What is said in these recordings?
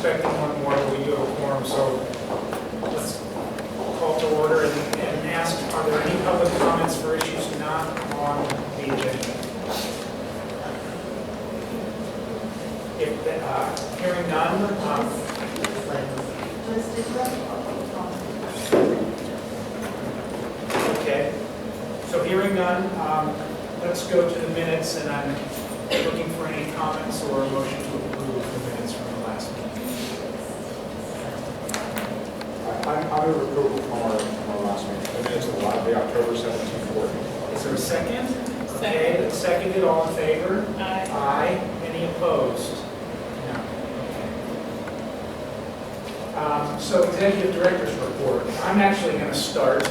expecting one more, but we do have a quorum, so let's call to order and ask, are there any public comments for issues not on the agenda? If hearing none, okay. So hearing none, let's go to the minutes, and I'm looking for any comments or a motion to approve the minutes from the last meeting. I move approval from our last meeting. The minutes of the October 17th board meeting. Is there a second? Okay, that's seconded. All in favor? Aye. Aye. Any opposed? No. Okay. So executive director's report. I'm actually going to start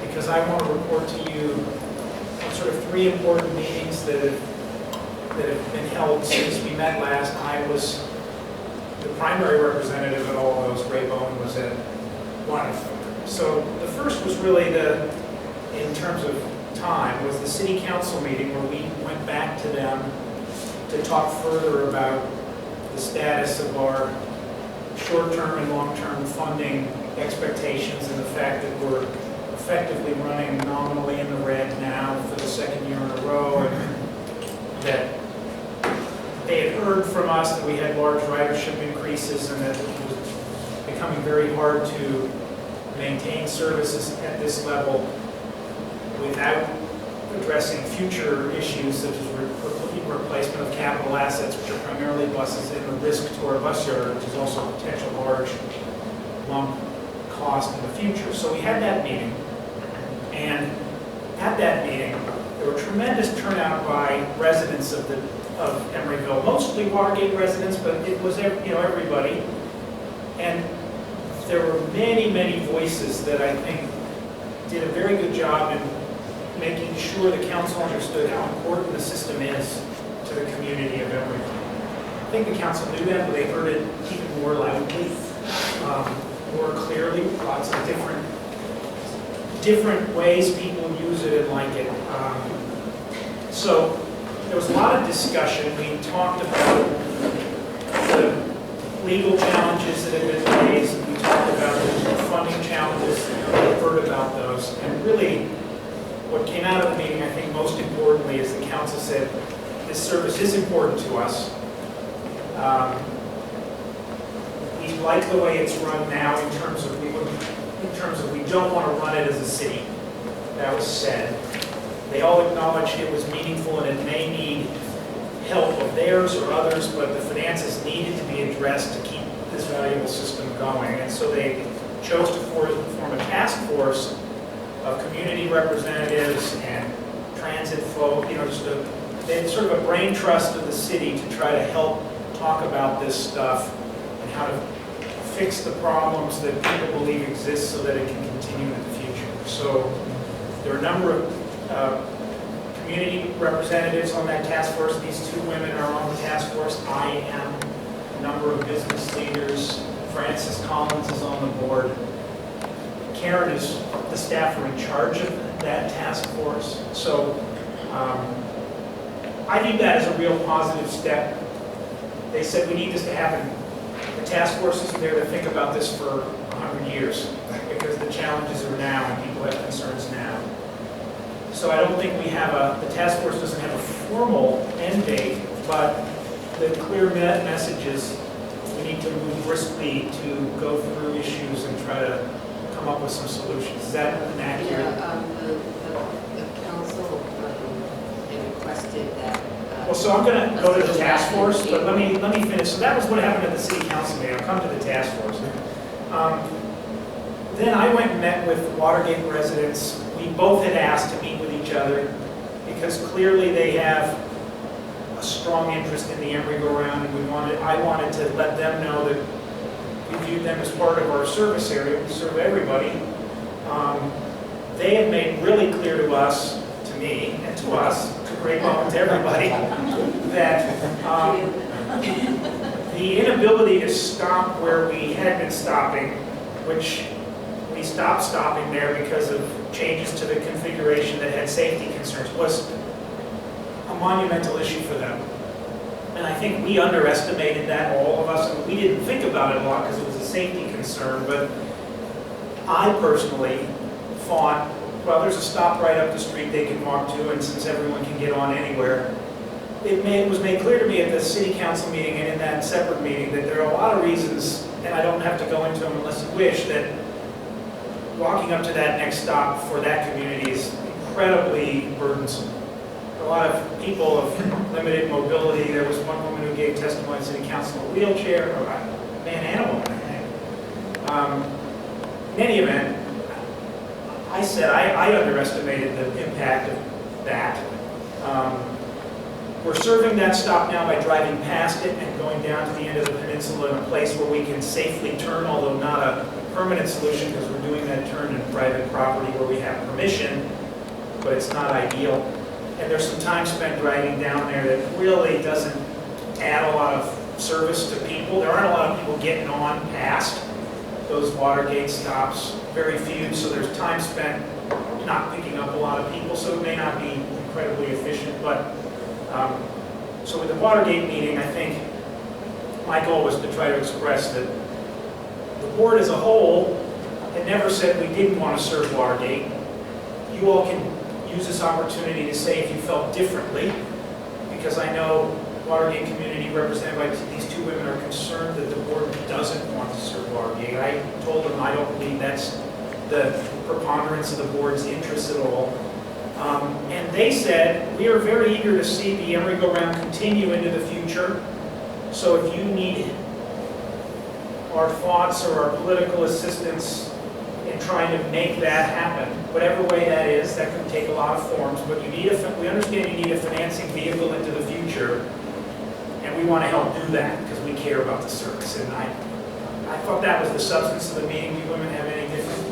because I want to report to you on sort of three important meetings that have been held since we met last. I was the primary representative at all of those. Gray-Bowen was at one of them. So the first was really in terms of time, was the city council meeting where we went back to them to talk further about the status of our short-term and long-term funding expectations and the fact that we're effectively running nominally in the red now for the second year in a row, and that they had heard from us that we had large ridership increases and that it was becoming very hard to maintain services at this level without addressing future issues such as replacement of capital assets, which are primarily buses, and the risk to our bus yard, which is also a potential large lump cost in the future. So we had that meeting, and at that meeting, there were tremendous turnout by residents of Emeryville, mostly Watergate residents, but it was everybody. And there were many, many voices that I think did a very good job in making sure the council understood how important the system is to the community of Emeryville. I think the council knew that, but they heard it even more loudly, more clearly, lots of different ways people use it and like it. So there was a lot of discussion. We talked about the legal challenges that have been raised. We talked about the funding challenges, we heard about those. And really, what came out of the meeting, I think most importantly, is the council said, this service is important to us. We like the way it's run now in terms of we don't want to run it as a city. That was said. They all acknowledged it was meaningful and it may need help of theirs or others, but the finances needed to be addressed to keep this valuable system going. And so they chose to form a task force of community representatives and transit folk, they had sort of a brain trust of the city to try to help talk about this stuff and how to fix the problems that people believe exist so that it can continue in the future. So there are a number of community representatives on that task force. These two women are on the task force. I am. A number of business leaders. Francis Collins is on the board. Karen is the staffer in charge of that task force. So I think that is a real positive step. They said we need this to happen. The task force isn't there to think about this for 100 years because the challenges are now and people have concerns now. So I don't think we have the task force doesn't have a formal end date, but the clear message is we need to move briskly to go through issues and try to come up with some solutions. Is that an accurate? Yeah, the council requested that. Well, so I'm going to go to the task force, but let me finish. So that was what happened at the city council meeting. I'll come to the task force. Then I went and met with Watergate residents. We both had asked to meet with each other because clearly they have a strong interest in the Emery go-round, and I wanted to let them know that we viewed them as part of our service area. We serve everybody. They had made really clear to us, to me, and to us, to Gray-Bowen, to everybody, that the inability to stop where we had been stopping, which we stopped stopping there because of changes to the configuration that had safety concerns, was a monumental issue for them. And I think we underestimated that, all of us, and we didn't think about it a lot because it was a safety concern, but I personally thought, well, there's a stop right up the street they can walk to, and since everyone can get on anywhere, it was made clear to me at the city council meeting and in that separate meeting that there are a lot of reasons, and I don't have to go into them unless you wish, that walking up to that next stop for that community is incredibly burdensome. A lot of people of limited mobility. There was one woman who gave testimony at city council in a wheelchair, or a man and a woman, I think. In any event, I said I underestimated the impact of that. We're serving that stop now by driving past it and going down to the end of the peninsula in a place where we can safely turn, although not a permanent solution because we're doing that turn in private property where we have permission, but it's not ideal. And there's some time spent driving down there that really doesn't add a lot of service to people. There aren't a lot of people getting on past those Watergate stops, very few, so there's time spent not picking up a lot of people, so it may not be incredibly efficient. But so with the Watergate meeting, I think my goal was to try to express that the board as a whole had never said we didn't want to serve Watergate. You all can use this opportunity to say if you felt differently, because I know Watergate community represented by these two women are concerned that the board doesn't want to serve Watergate. I told them I don't believe that's the preponderance of the board's interests at all. And they said, we are very eager to see the Emery go-round continue into the future. So if you need our thoughts or our political assistance in trying to make that happen, whatever way that is, that can take a lot of forms, but we understand you need a financing vehicle into the future, and we want to help do that because we care about the service. And I thought that was the substance of the meeting. Do you women have any different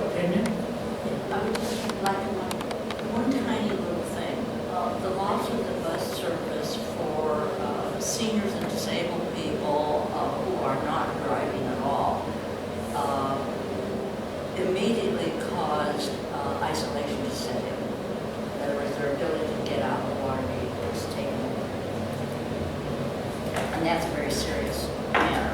opinion? I would like one tiny little thing. The loss of the bus service for seniors and disabled people who are not driving at all immediately caused isolation to set in. In other words, their ability to get out of the Watergate was taken away. And that's a very serious matter.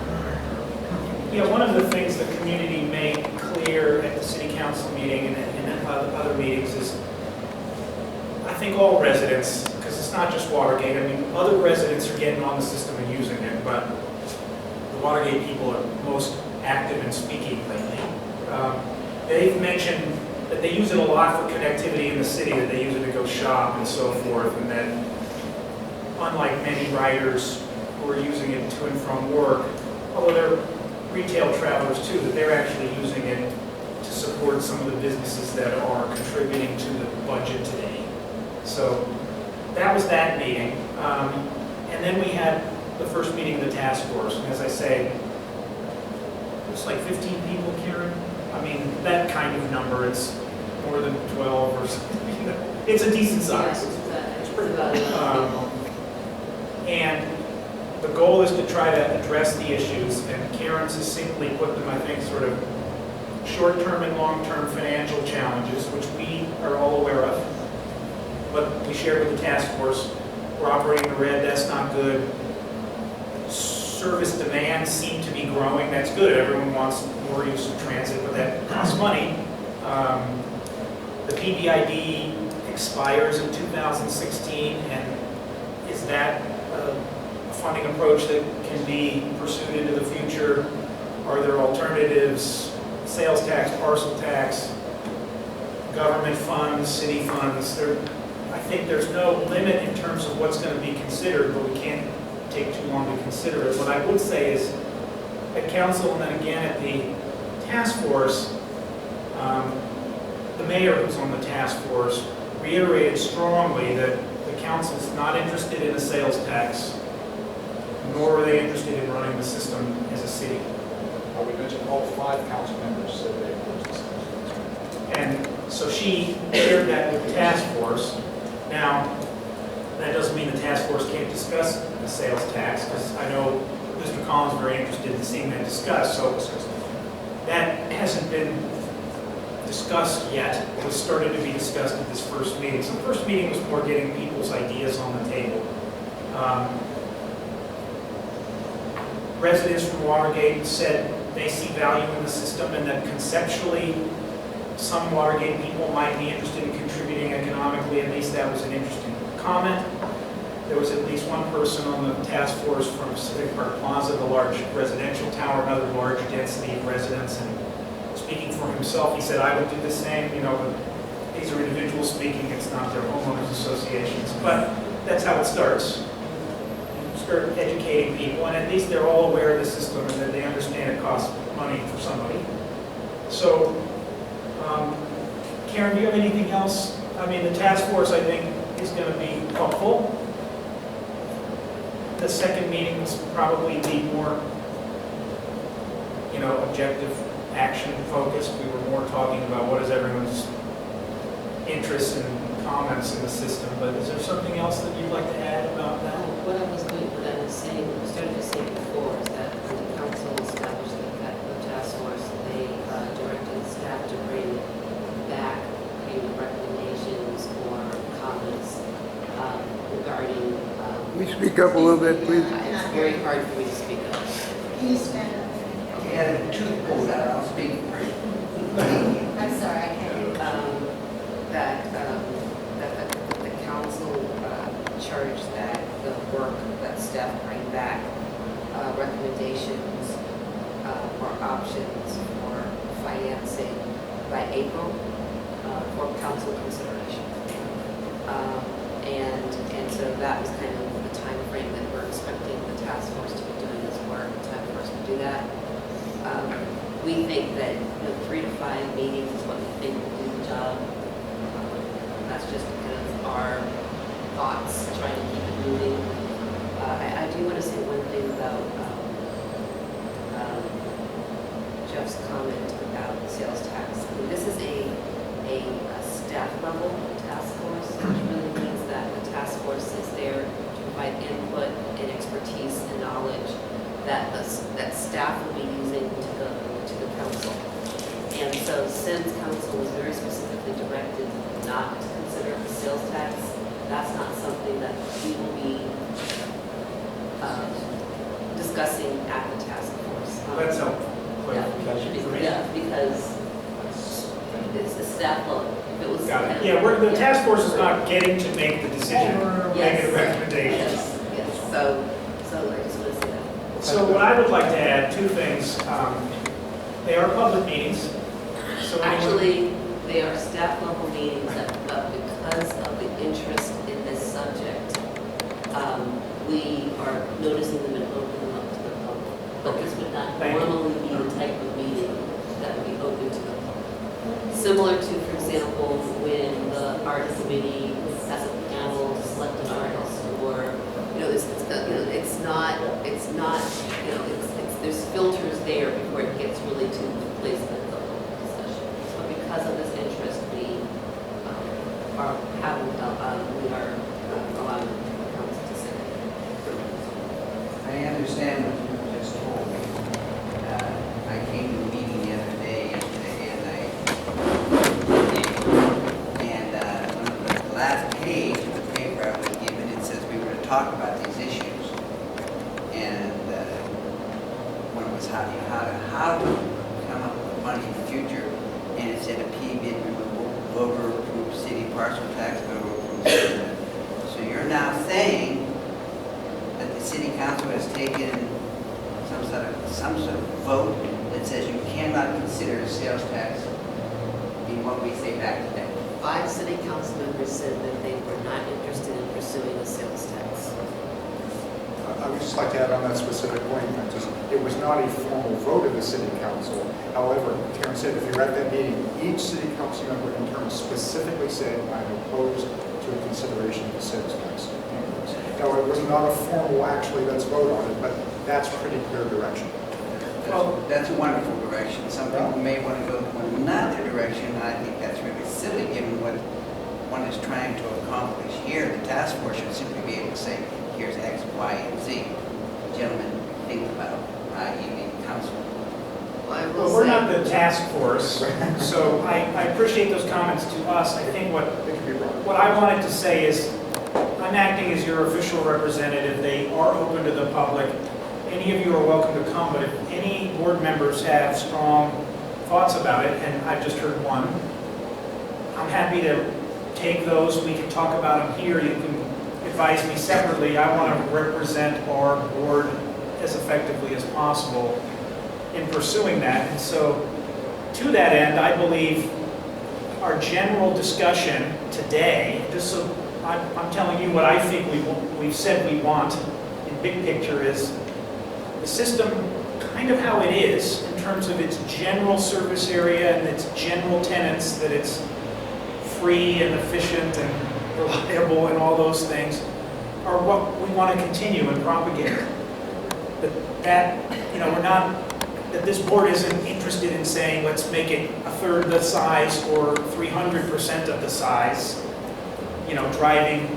Yeah, one of the things the community made clear at the city council meeting and in other meetings is, I think all residents, because it's not just Watergate, I mean, other residents are getting on the system and using it, but the Watergate people are most active in speaking lately. They've mentioned that they use it a lot for connectivity in the city, that they use it to go shop and so forth, and that unlike many riders who are using it to and from work, although they're retail travelers too, that they're actually using it to support some of the businesses that are contributing to the budget today. So that was that meeting. And then we had the first meeting of the task force. And as I say, it's like 15 people, Karen. I mean, that kind of number, it's more than 12 or something. It's a decent size. It's pretty about enough people. And the goal is to try to address the issues, and Karen succinctly put them, I think, sort of short-term and long-term financial challenges, which we are all aware of. But we shared with the task force, we're operating in the red, that's not good. Service demands seem to be growing, that's good. Everyone wants more use of transit, but that costs money. The PBID expires in 2016, and is that a funding approach that can be pursued into the future? Are there alternatives? Sales tax, parcel tax, government funds, city funds. I think there's no limit in terms of what's going to be considered, but we can't take too long to consider it. What I would say is, at council and then again at the task force, the mayor who's on the task force reiterated strongly that the council's not interested in a sales tax, nor are they interested in running the system as a city. I would mention all 5 council members said they opposed this. And so she shared that with the task force. Now, that doesn't mean the task force can't discuss the sales tax, because I know Mr. Collins is very interested in seeing that discussed. So that hasn't been discussed yet. It was started to be discussed at this first meeting. So the first meeting was more getting people's ideas on the table. residents from Watergate said they see value in the system and that conceptually some Watergate people might be interested in contributing economically. At least that was an interesting comment. There was at least one person on the task force from Pacific Park Plaza, the large residential tower, another large density of residents, and speaking for himself, he said, I would do the same, you know, but these are individuals speaking, it's not their homeowners associations, but that's how it starts. You start educating people, and at least they're all aware of the system and that they understand it costs money for somebody. So, Karen, do you have anything else? I mean, the task force, I think, is going to be helpful. The second meeting will probably be more, you know, objective, action focused. We were more talking about what is everyone's interest and comments in the system. But is there something else that you'd like to add about that? What I was saying, started to say before, is that when the council established the task force, they directed staff to bring back any recommendations or comments regarding. Can you speak up a little bit, please? It's very hard for me to speak up. Can you stand up? Yeah, the truth pulls out, I'll speak. I'm sorry, I can't. That the council charged that the work that staff bring back recommendations or options for financing by April for council consideration. And so that was kind of the time frame that we're expecting the task force to be doing this work, time for us to do that. We think that 3 to 5 meetings is what we think will do the job. That's just kind of our thoughts, trying to keep it moving. I do want to say one thing about Jeff's comment about sales tax. I mean, this is a staff level task force, which really means that the task force is there to provide input and expertise and knowledge that that staff will be using to the council. And so since council was very specifically directed not to consider the sales tax, that's not something that we will be discussing at the task force. That's helpful. Yeah, because it's the staff level. If it was Got it. Yeah, the task force is not getting to make the decision or make a recommendation. Yes. So I just want to say that. So what I would like to add, 2 things. They are public meetings. So Actually, they are staff level meetings, but because of the interest in this subject, we are noticing them and opening them up to the public. But this would not normally be the type of meeting that would be open to the public. Similar to, for example, when the art committee has a panel to select an artist, or there's filters there before it gets really to the place of the public discussion. So because of this interest, we are allowing the council to say. I understand what you just told me. I came to a meeting the other day, yesterday, and on the last page of the paper I was given, it says we were to talk about these issues. And one was how to come up with money in the future, and it said a P-bid removal, voter approved city parcel tax, voter approved city. So you're now saying that the city council has taken some sort of vote that says you cannot consider a sales tax in what we say back today. 5 city council members said that they were not interested in pursuing a sales tax. I would just like to add on that specific point, it was not a formal vote of the city council. However, Karen said if you're at that meeting, each city council member in turn specifically said, I'm opposed to a consideration of the sales tax. Now, it was not a formal, actually, let's vote on it, but that's pretty clear direction. That's a wonderful direction. Some people may want to go another direction, and I think that's really silly given what one is trying to accomplish here. The task force should simply be able to say, here's X, Y, and Z. Gentlemen, think about evening council. Well, we're not the task force, so I appreciate those comments to us. I think what I wanted to say is I'm acting as your official representative. They are open to the public. any of you are welcome to come, but if any board members have strong thoughts about it, and I've just heard one, I'm happy to take those. We can talk about them here. You can advise me separately. I want to represent our board as effectively as possible in pursuing that. And so to that end, I believe our general discussion today, just so I'm telling you what I think we've said we want in big picture, is the system kind of how it is in terms of its general surface area and its general tenets, that it's free and efficient and reliable and all those things, are what we want to continue and propagate. That, you know, that this board isn't interested in saying, let's make it a third the size or 300% of the size, you know, driving,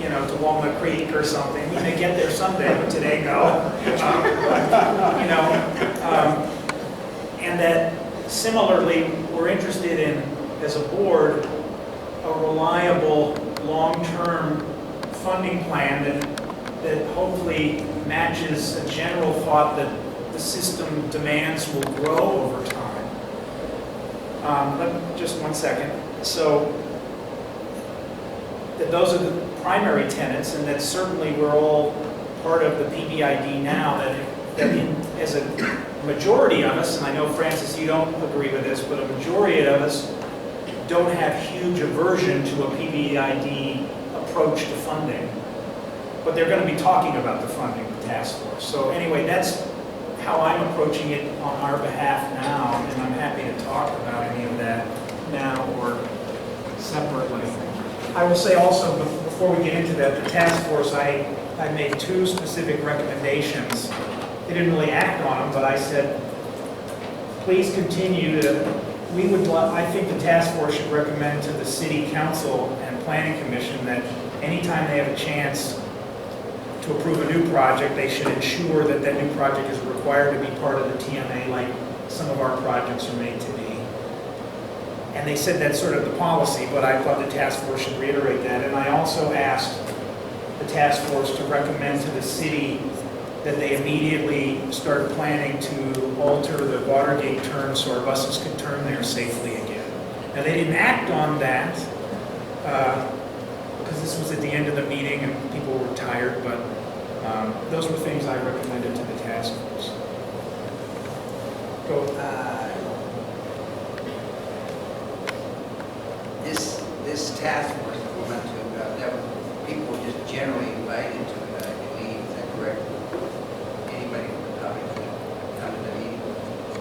you know, to Walnut Creek or something. We may get there someday, but today, no. You know, and that similarly, we're interested in, as a board, a reliable, long-term funding plan that hopefully matches a general thought that the system demands will grow over time. Just one second. So that those are the primary tenets, and that certainly we're all part of the PBID now, as a majority of us, and I know, Francis, you don't agree with this, but a majority of us don't have huge aversion to a PBID approach to funding. But they're going to be talking about the funding of the task force. So anyway, that's how I'm approaching it on our behalf now, and I'm happy to talk about any of that now or separately. I will say also, before we get into that, the task force, I made 2 specific recommendations. They didn't really act on them, but I said, please continue to, I think the task force should recommend to the city council and planning commission that anytime they have a chance to approve a new project, they should ensure that that new project is required to be part of the TMA like some of our projects are made to be. And they said that's sort of the policy, but I thought the task force should reiterate that. And I also asked the task force to recommend to the city that they immediately start planning to alter the Watergate turn so our buses could turn there safely again. Now, they didn't act on that because this was at the end of the meeting and people were tired, but those were things I recommended to the task force. Go. This task force that we went to, that was, people were just generally invited to it, I believe. Is that correct? Anybody from the public can come to the meeting?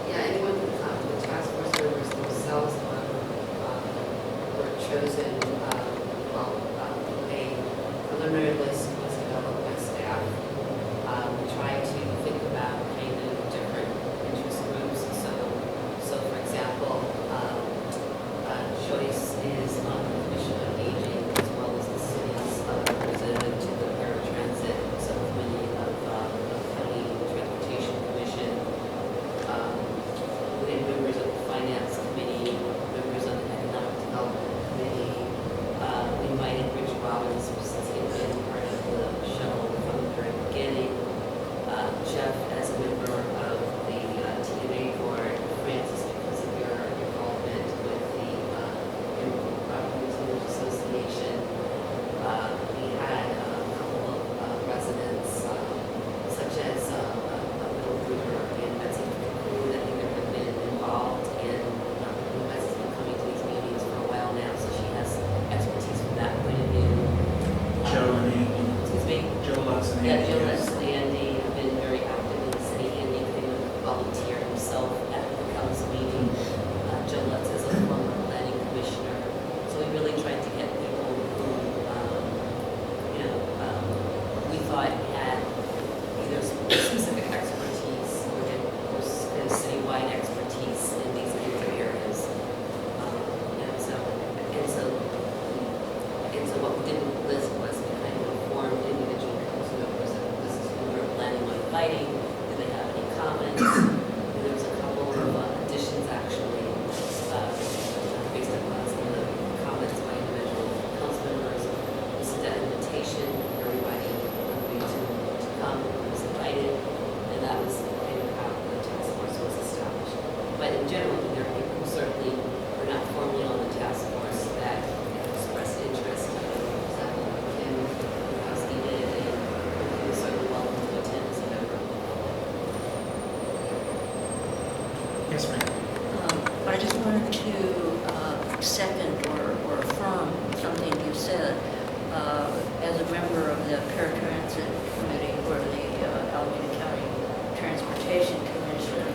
Yeah, anyone can come. The task force members themselves were chosen, a preliminary list was developed by staff. We tried to think about kind of different interest groups. So for example, Joyce is on the Commission on Aging, as well as the city's representative to the paratransit subcommittee of County Transportation Commission. We had members of the Finance Committee, members of the Economic Development Committee. We invited Rich Robbins, since he had been part of the shuttle from the very beginning. Jeff, as a member of the TNA board, Francis, because of your involvement with the Property Owners Association. We had a couple of residents, such as Bill Gruber and Betsy Cocoon, that either have been involved in, Betsy's been coming to these meetings for a while now, so she has expertise from that point of view. Joe and Andy. Excuse me? Joe Lutz and Yeah, Andy. Joe yes. Lutz and Andy have been very active in the city. Andy came and volunteered himself at the council meeting. Joe Lutz is a former planning commissioner. So we really tried to get people who, we thought had either specific expertise or had citywide expertise in these kinds of areas. And so what we did with the list was we kind of informed individual council members that this is who we're planning on inviting. Do they have any comments? And there was a couple of additions actually, based upon some of the comments by individual council members. This is an invitation. Everybody agreed to come, who was invited. general, there are people who certainly are not formally on the task force that have expressed interest. And House needed, and you're certainly welcome to attend as a member. Yes, ma'am. I just wanted to second or affirm something you said. As a member of the Paratransit Committee or the Alameda County Transportation Commission,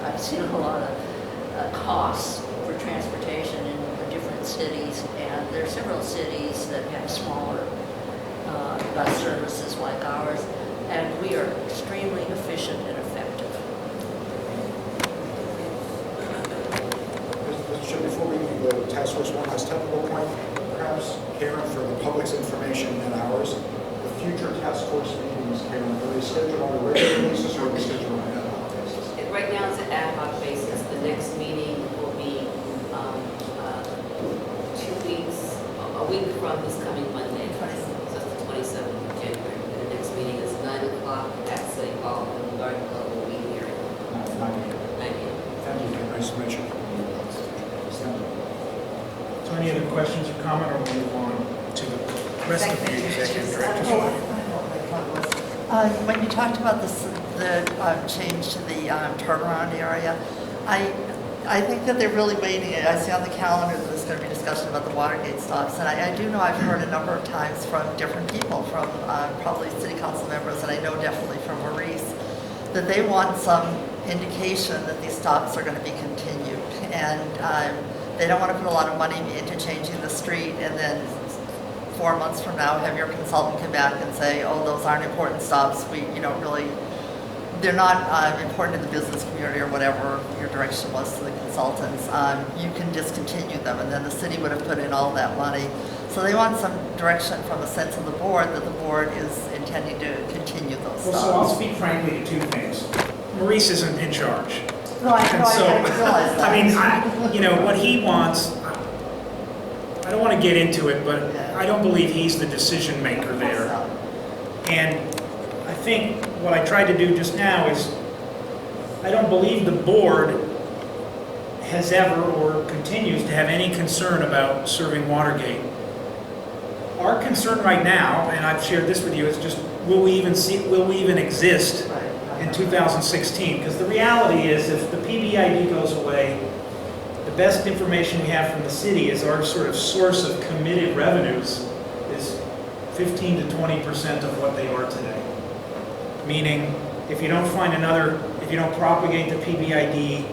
I've seen a lot of costs for transportation in the different cities, and there are several cities that have smaller bus services like ours, and we are extremely efficient and effective. Mr. Chair, before we leave the task force, one last technical point, perhaps, Karen, for the public's information and ours, the future task force meetings, Karen, are they scheduled on a regular basis or are they scheduled on an ad hoc basis? Right now it's an ad hoc basis. The next meeting will be 2 weeks, a week from this coming Monday. So it's the 27th of January. And the next meeting is 9 o'clock at City Hall, and the Garden Club will be here. 9 a.m. 9 a.m. Thank you, nice to meet you. So any other questions or comment, or we'll move on to the rest of the executive director's report? When you talked about the change to the turnaround area, I think that they're really waiting. I see on the calendar that there's going to be discussion about the Watergate stops, and I do know I've heard a number of times from different people, from probably city council members, and I know definitely from Maurice, that they want some indication that these stops are going to be continued, and they don't want to put a lot of money into changing the street and then 4 months from now have your consultant come back and say, oh, those aren't important stops. They're not important in the business community or whatever your direction was to the consultants. You can discontinue them, and then the city would have put in all that money. So they want some direction from a sense of the board that the board is intending to continue those stops. Well, so I'll speak frankly to two things. Maurice isn't in charge. No, I And so, realize that. I mean, what he wants, I don't want to get into it, but I don't believe he's the decision maker there. And I think what I tried to do just now is, I don't believe the board has ever or continues to have any concern about serving Watergate. Our concern right now, and I've shared this with you, is just will we even exist in 2016? Because the reality is, if the PBID goes away, the best information we have from the city is our sort of source of committed revenues is 15 to 20% of what they are today. Meaning, if you don't propagate the PBID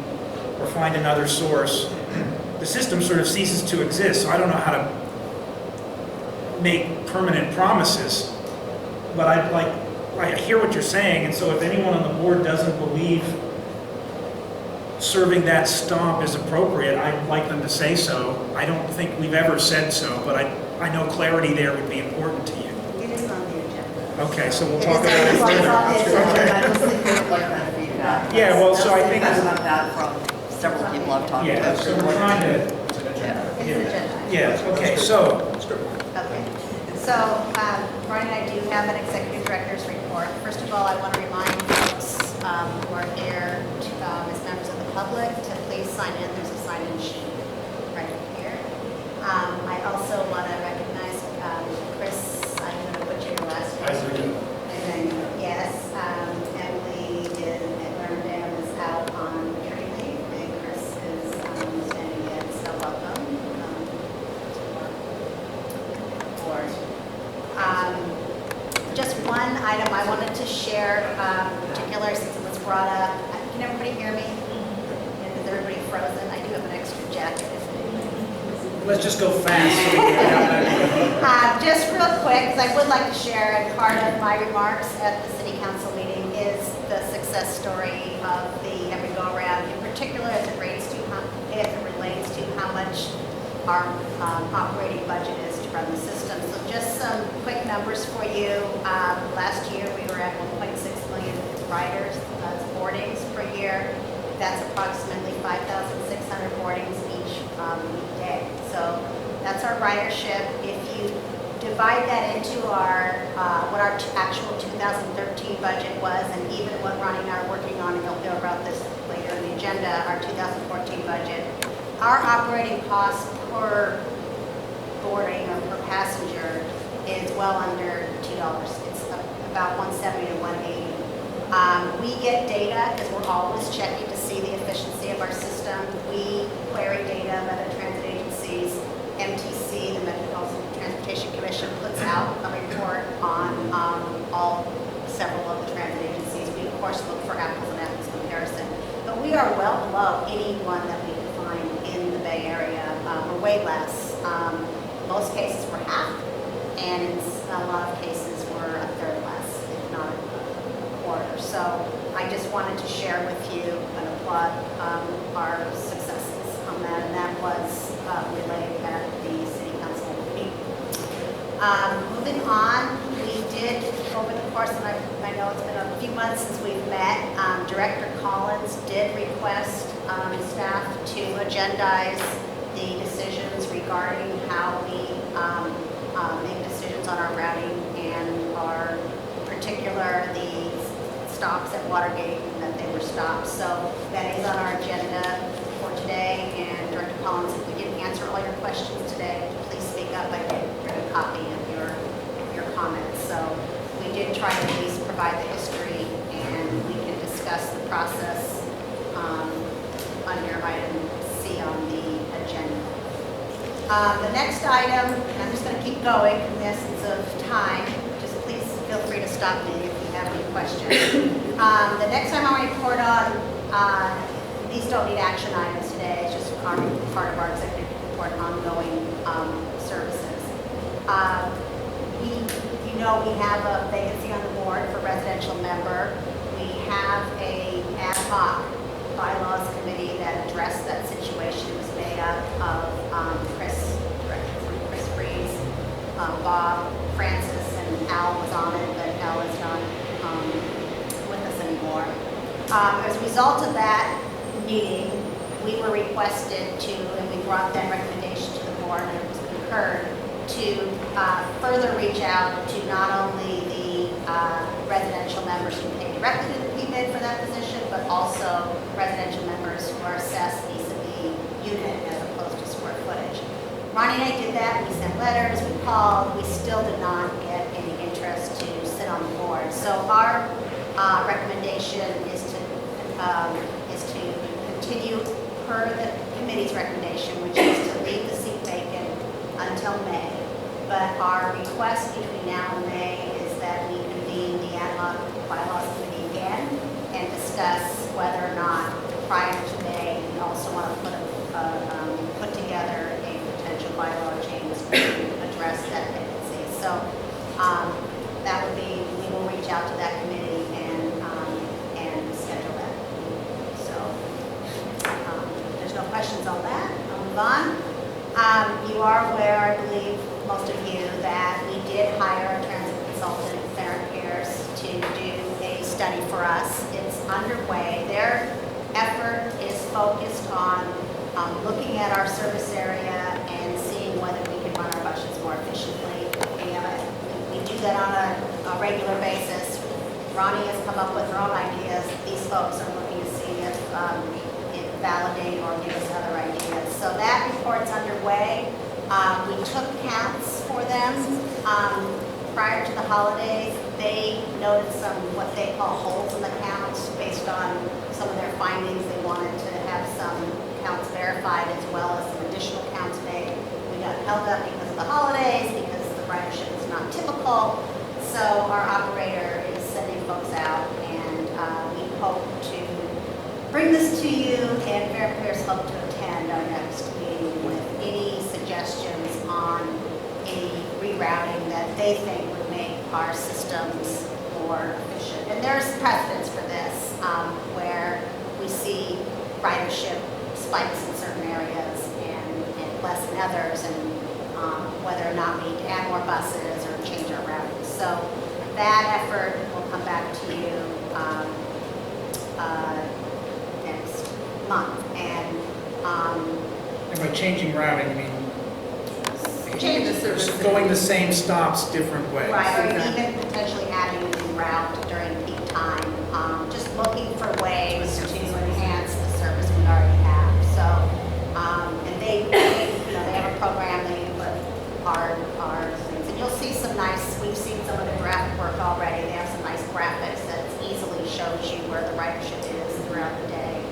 or find another source, the system sort of ceases to exist. So I don't know how to make permanent promises, but I hear what you're saying, and so if anyone on the board doesn't believe serving that stomp is appropriate, I'd like them to say so. I don't think we've ever said so, but I know clarity there would be important to you. It is on the agenda. Okay, so we'll It talk is about it on the later. agenda. I was thinking of like that feedback. Yeah, well, so I think- I've got that from several people I've talked to. Yeah, so we're trying to, It's an agenda. yeah, okay, so, Okay. So, Brian and I do have an executive director's report. First of all, I want to remind folks who are here as members of the public to please sign in. There's a sign-in sheet right here. I also want to recognize Chris, I'm going to butcher your last name. Yes, Emily is out on maternity leave, and Chris is standing in, so welcome to our board. Just one item I wanted to share, particular since it was brought up. Can everybody hear me? And is everybody frozen? I do have an extra jacket. let's just go fast. So we can get out of Just real quick, because I would like to share, and part of my remarks at the city council meeting is the success story of the Emery go-around, in particular as it relates to how much our operating budget is to run the system. So just some quick numbers for you. Last year, we were at 1.6 million riders, boardings per year. That's approximately 5,600 boardings each weekday. So that's our ridership. If you divide that into our, what our actual 2013 budget was, and even what Ronnie and I are working on, and you'll hear about this later in the agenda, our 2014 budget, our operating cost per boarding or per passenger is well under $2. It's about $170 to $180. We get data because we're always checking to see the efficiency of our system. We query data by the transit agencies. MTC, the Metropolitan Transportation Commission, puts out a report on several of the transit agencies. We, of course, look for apples and apples comparison. But we are well below anyone that we can find in the Bay Area. We're way less. Most cases we're half, and in a lot of cases we're a third less, if not a quarter. So I just wanted to share with you and applaud our successes on that, and that was relayed at the City Council meeting. Moving on, we did, over the course, and I know it's been a few months since we've met, Director Collins did request staff to agendize the decisions regarding how we make decisions on our routing and our particular, the stops at Watergate, and that they were stopped. So that is on our agenda for today, and Director Collins, if we didn't answer all your questions today, please speak up. I did bring a copy of your comments. So we did try to at least provide the history, and we can discuss the process under item C on the agenda. The next item, and I'm just going to keep going in the essence of time, just please feel free to stop me if you have any questions. The next time I want to report on, these don't need action items today, it's just part of our executive report ongoing services. You know we have a vacancy on the board for residential member. We have a ad hoc bylaws committee that addressed that situation. It was made up of Chris Freeze, Bob, Francis, and Al was on it, but Al is not with us anymore. As a result of that meeting, we were requested to, and we brought that recommendation to the board, and it was concurred, to further reach out to not only the residential members who pay directly to the PBID for that position, but also residential members who are assessed vis-a-vis unit as opposed to square footage. Ronnie and I did that. We sent letters, we called. We still did not get any interest to sit on the board. So our recommendation is to continue per the committee's recommendation, which is to leave the seat vacant until May. But our request between now and May is that we convene the ad hoc bylaws committee again and discuss whether or not prior to May we also want to put together a potential bylaw change to address that vacancy. So that would be, we will reach out to that committee and schedule that. So if there's no questions on that, I'll move on. You are aware, I believe, most of you, that we did hire a transit consultant, Sarah Pierce, to do a study for us. It's underway. Their effort is focused on looking at our service area and seeing whether we can run our budgets more efficiently. We do that on a regular basis. Ronnie has come up with her own ideas. These folks are looking to see if it validate or give us other ideas. So that report's underway. We took counts for them prior to the holidays. They noted some what they call holes in the counts based on some of their findings. They wanted to have some counts verified as well as some additional counts made. We got held up because of the holidays, because the ridership is not typical. So our operator is sending folks out, and we hope to bring this to you, and Mayor Pierce hope to attend our next meeting with any suggestions on any rerouting that they think would make our systems more efficient. And there's precedence for this, where we see ridership spikes in certain areas and less in others, and whether or not we need to add more buses or change our routing. So that effort will come back to you next month. And And by changing routing, I mean changing the service. Just going the same stops, different ways. Right, or even potentially adding a new route during peak time, just looking for ways to enhance the service we already have. So, and they have a program, they input our things. And you'll see some nice, we've seen some of the graphic work already. They have some nice graphics that easily shows you where the ridership is throughout the day.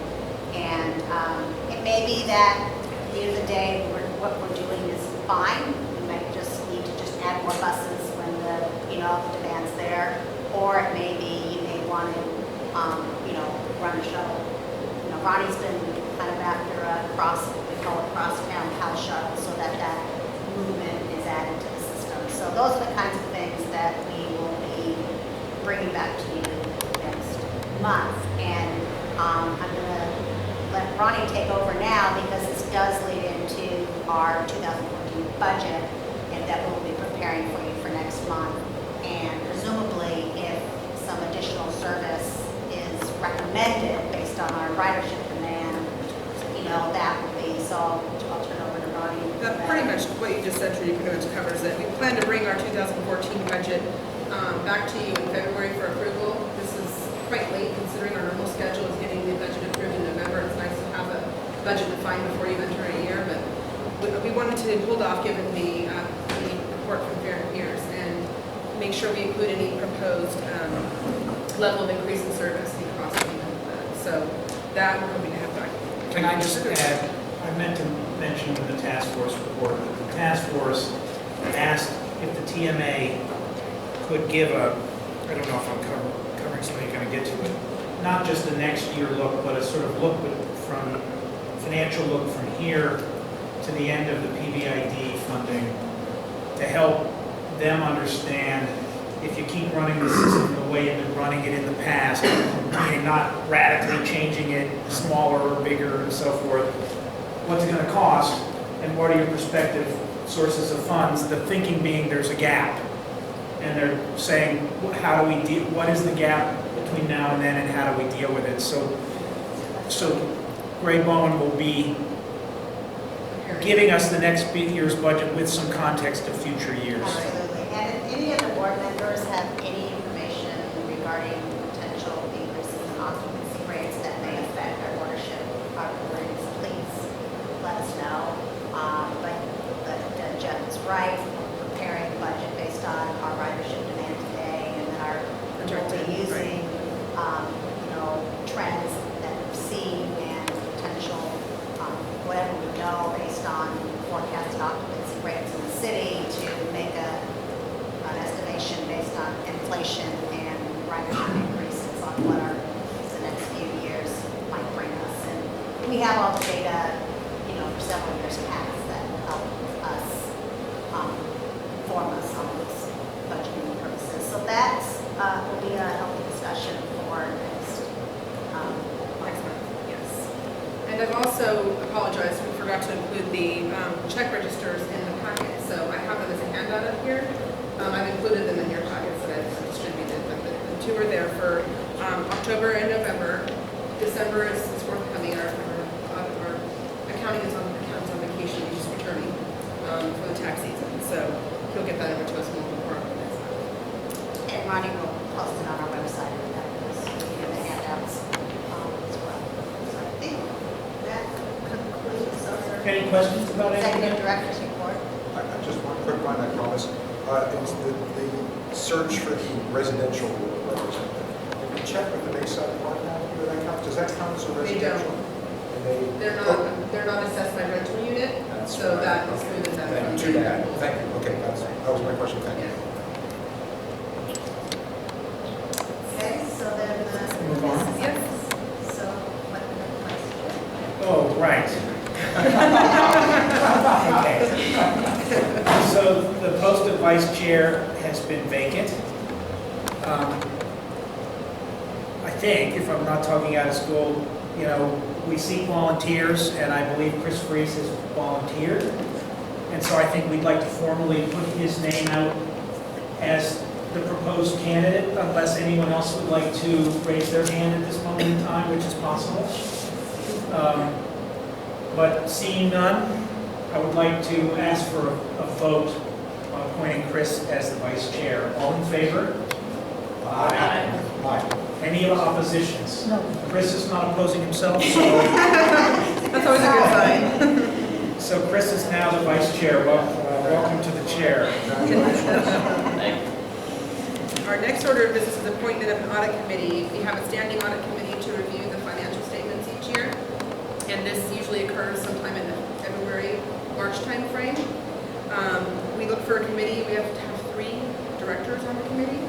And it may be that at the end of the day, what we're doing is fine. We might just need to just add more buses when the demand's there. Or it may be you may want to, run a shuttle. Ronnie's been kind of after a we call it cross-town house shuttle, so that movement is added to the system. So those are the kinds of things that we will be bringing back to you next month. And I'm going to let Ronnie take over now because this does lead into our 2014 budget and that we'll be preparing for you for next month. And presumably, if some additional service is recommended based on our ridership demand, that will be, so I'll turn over to Ronnie. Pretty much what you just said, Trudy, pretty much covers it. We plan to bring our 2014 budget back to you in February for approval. This is quite late considering our normal schedule is getting the budget approved in November. It's nice to have a budget defined before you enter a year, but we wanted to hold off given the report from Fair and Pierce and make sure we include any proposed level of increase in service and cost payment. So that we're hoping to have back. Can I just add, I meant to mention in the task force report that the task force asked if the TMA could give I don't know if I'm covering something you're going to get to it, not just a next year look, but a sort of look from financial look from here to the end of the PBID funding to help them understand if you keep running the system the way you've been running it in the past, meaning not radically changing it smaller or bigger and so forth, what's it going to cost and what are your prospective sources of funds? The thinking being there's a gap. And they're saying, how do we deal, what is the gap between now and then and how do we deal with it? So Gray-Bowen will be giving us the next year's budget with some context of future years. Absolutely. And if any of the board members have any information regarding potential increases in occupancy rates that may affect our watershed populations, please let us know. But Jeff is right. We're preparing the budget based on our ridership demand today and our Projected, we'll be using trends that we've seen and potential whatever we know based on forecasted occupancy rates in the city to make an estimation based on inflation and ridership increases on what the next few years might bring us. And we have all the data, for several years past that will help us form us on these budgeting purposes. So that will be a healthy discussion for next month. Yes. And I've also apologized, we forgot to include the check registers in the packet. So I have them as a handout up here. I've included them in your packets that I've distributed, but the two are there for October and November. December is forthcoming. Our accounting is on vacation. He's just returning for the tax season. So he'll get that over to us when we report on this. And Ronnie will post it on our website and that is the handouts as well. So I think that concludes our Any questions about executive anything? director's report. Just one quick one, I promise. It's the search for the residential representative. Have you checked with the Bayside Park now? Does that count as a They residential? don't. And They're not assessed by rental unit, That's so right. that is through the Thank you. Too bad. Thank you. Okay, that was my question. Thank you. Okay, so then Move on. Yes. So what the question? Oh, right. Okay. So the post of vice chair has been vacant. I think, if I'm not talking out of school, we seek volunteers, and I believe Chris Freese has volunteered. And so I think we'd like to formally put his name out as the proposed candidate, unless anyone else would like to raise their hand at this moment in time, which is possible. But seeing none, I would like to ask for a vote on appointing Chris as the vice chair. All in favor? Aye. Any oppositions? No. Chris is not opposing himself, so, That's always a good sign. so Chris is now the vice chair. Welcome to the chair. Our next order of business is appointment of an audit committee. We have a standing audit committee to review the financial statements each year. And this usually occurs sometime in the February, March timeframe. We look for a committee. We have to have 3 directors on the committee.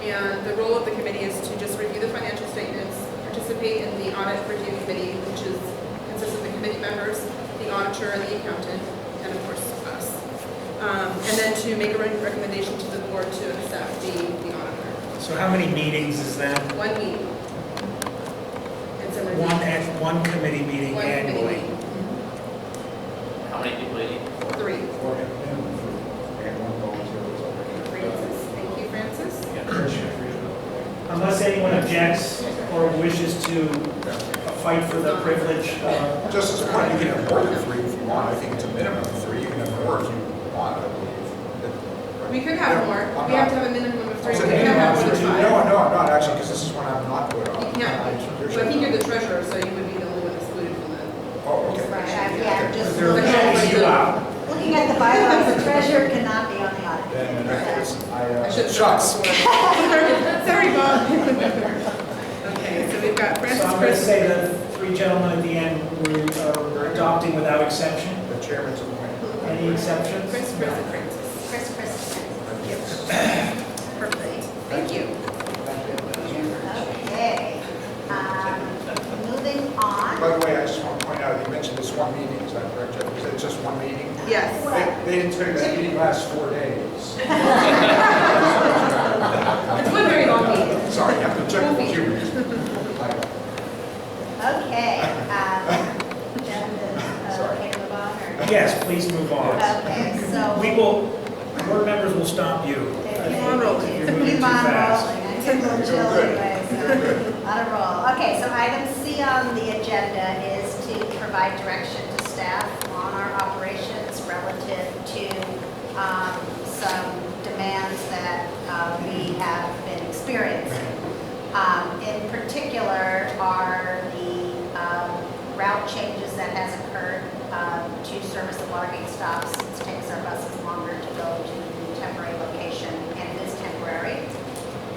And the role of the committee is to just review the financial statements, participate in the audit review committee, which consists of the committee members, the auditor, and the accountant, and of course us. And then to make a recommendation to the board to accept the auditor. So how many meetings is that? 1 meeting. It's a review. One committee meeting One committee annually. meeting. How many people do you need? 3. And one volunteer was already. Francis. Thank you, Francis. Unless anyone objects or wishes to fight for the privilege. Just as a point, you can have more than 3 if you want. I think it's a minimum of 3. You can have more if you want, I believe. We could have more. I'm We have to not- have a minimum of 3. It's a We can't have more than minimum. 5. No, I'm not actually, because this is one I'm not put on. You can't. But I think you're the treasurer, so you would be the only one excluded from that. Oh, okay. Right, yeah, just They're looking calling you out. at the bylaws, the treasurer cannot be on the audit. Then in that case, I should have shucks. Sorry, Bob. Okay, so we've got So Francis, I'm going to Chris. say the 3 gentlemen at the end we're adopting without exception. The chairman's appointment. Any exceptions? Chris, and Francis. Chris. Perfect. Thank you. Okay. Moving on. By the way, I just want to point out, you mentioned this one meeting, is that correct, Jeff? Is it just one meeting? Yes. They didn't tell you that meeting lasts 4 days. It's one very long meeting. Sorry, you have to check the queue. Okay. Sorry. Okay to move on, or? Yes, please move on. Okay, so. We will, board members will stop you. Keep on rolling. You're moving too Keep on fast. rolling. I took a little chill anyway, so on a roll. Okay, so item C on the agenda is to provide direction to staff on our operations relative to some demands that we have been experiencing. In particular are the route changes that has occurred to service the Watergate stops. It takes our buses longer to go to the temporary location, and it is temporary.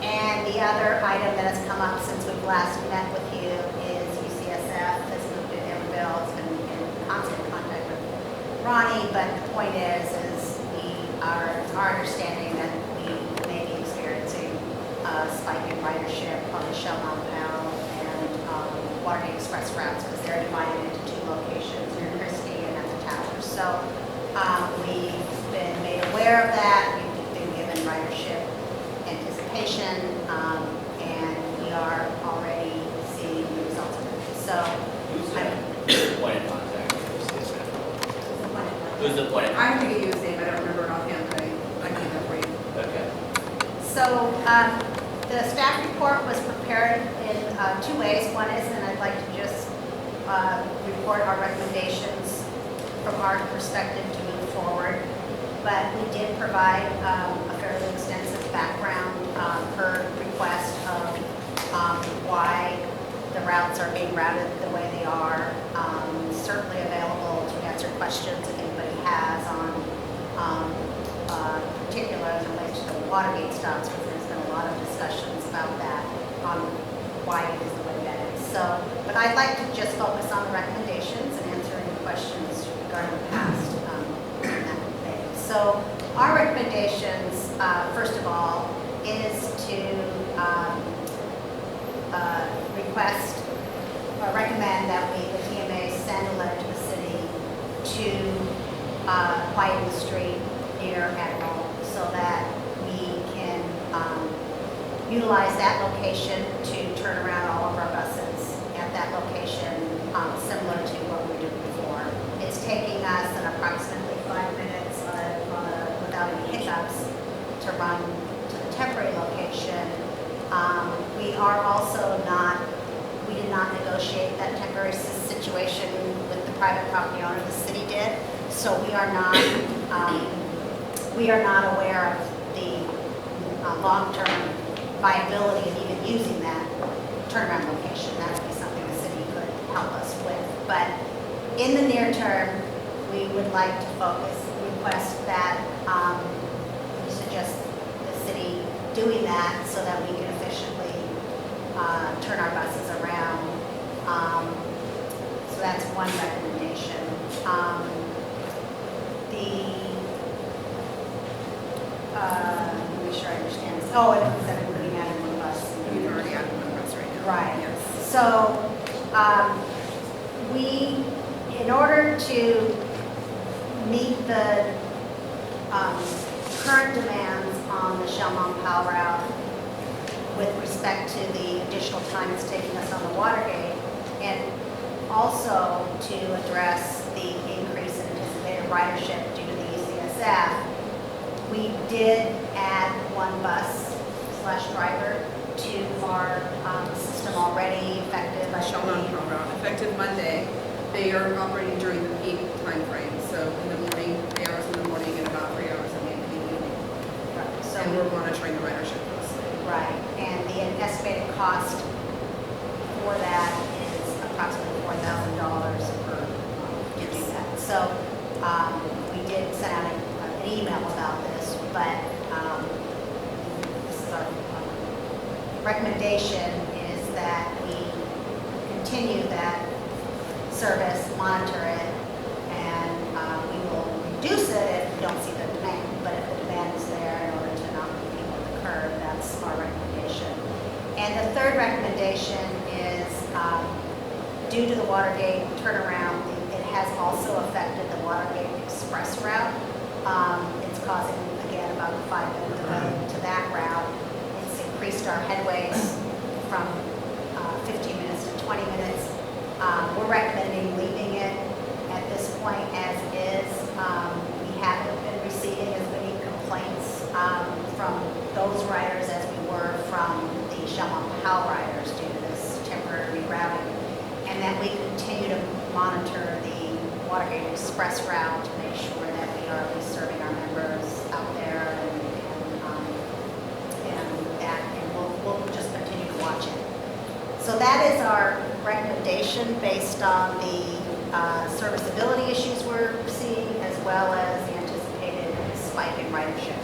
And the other item that has come up since we've last met with you is UCSF has moved to Emeryville. It's been in constant contact with Ronnie, but the point is it's our understanding that we may be experiencing a spike in ridership on the Shell Mountain and Watergate Express routes because they're divided into 2 locations, near Christie and at the tower. So we've been made aware of that. We've been given ridership anticipation, and we are already seeing the results of it. So, Who's the point of contact? Who's the point of I have to get you his name. I don't remember it offhand, but I can get that for you. Okay. So the staff report was prepared in 2 ways. One is, and I'd like to just report our recommendations from our perspective to move forward. But we did provide a fairly extensive background per request of why the routes are being routed the way they are. Certainly available to answer questions if anybody has on particular as it relates to the Watergate stops, because there's been a lot of discussions about that, on why it is the way that it is. So, but I'd like to just focus on the recommendations and answer any questions regarding the past in that phase. So our recommendations, first of all, is to request or recommend that the TMA send a letter to the city to quieten the street near Emery, so that we can utilize that location to turn around all of our buses at that location, similar to what we were doing before. It's taking us an approximately 5 minutes without any hiccups to run to the temporary location. We did not negotiate that temporary situation with the private property owner, the city did. So we are not aware of the long-term viability of even using that turnaround location. That would be something the city could help us with. But in the near term, we would like to request that we suggest the city doing that so that we can efficiently turn our buses around. So that's one recommendation. Let me make sure I understand this. Oh, it was that we had one bus. We've already added one bus right now. Right. Yes. So, in order to meet the current demands on the Shelmont Powell route with respect to the additional time it's taking us on the Watergate, and also to address the increase in anticipated ridership due to the ECSF, we did add one bus/driver to our system already effective. I Shelmont believe. Powell route, effective Monday. They are operating during the peak time frame. So in the morning, 3 hours in the morning and about 3 hours in the evening. So And we're monitoring the ridership closely. right, and the estimated cost for that is approximately $4,000 per to do that. So we did send out an email about this, but this is our recommendation is that we continue that service, monitor it, and we will reduce it if we don't see the demand. But if the demand is there, in order to not put people at the curb, that's our recommendation. And the third recommendation is due to the Watergate turnaround, it has also affected the Watergate Express route. It's causing, again, about a 5-minute delay to that route. It's increased our headways from 15 minutes to 20 minutes. We're recommending leaving it at this point as is. We haven't been receiving as many complaints from those riders as we were from the Shelmont Powell riders due to this temporary rerouting. And that we continue to monitor the Watergate Express route to make sure that we are at least serving our members out there and we'll just continue to watch it. So that is our recommendation based on the serviceability issues we're seeing as well as the anticipated spike in ridership.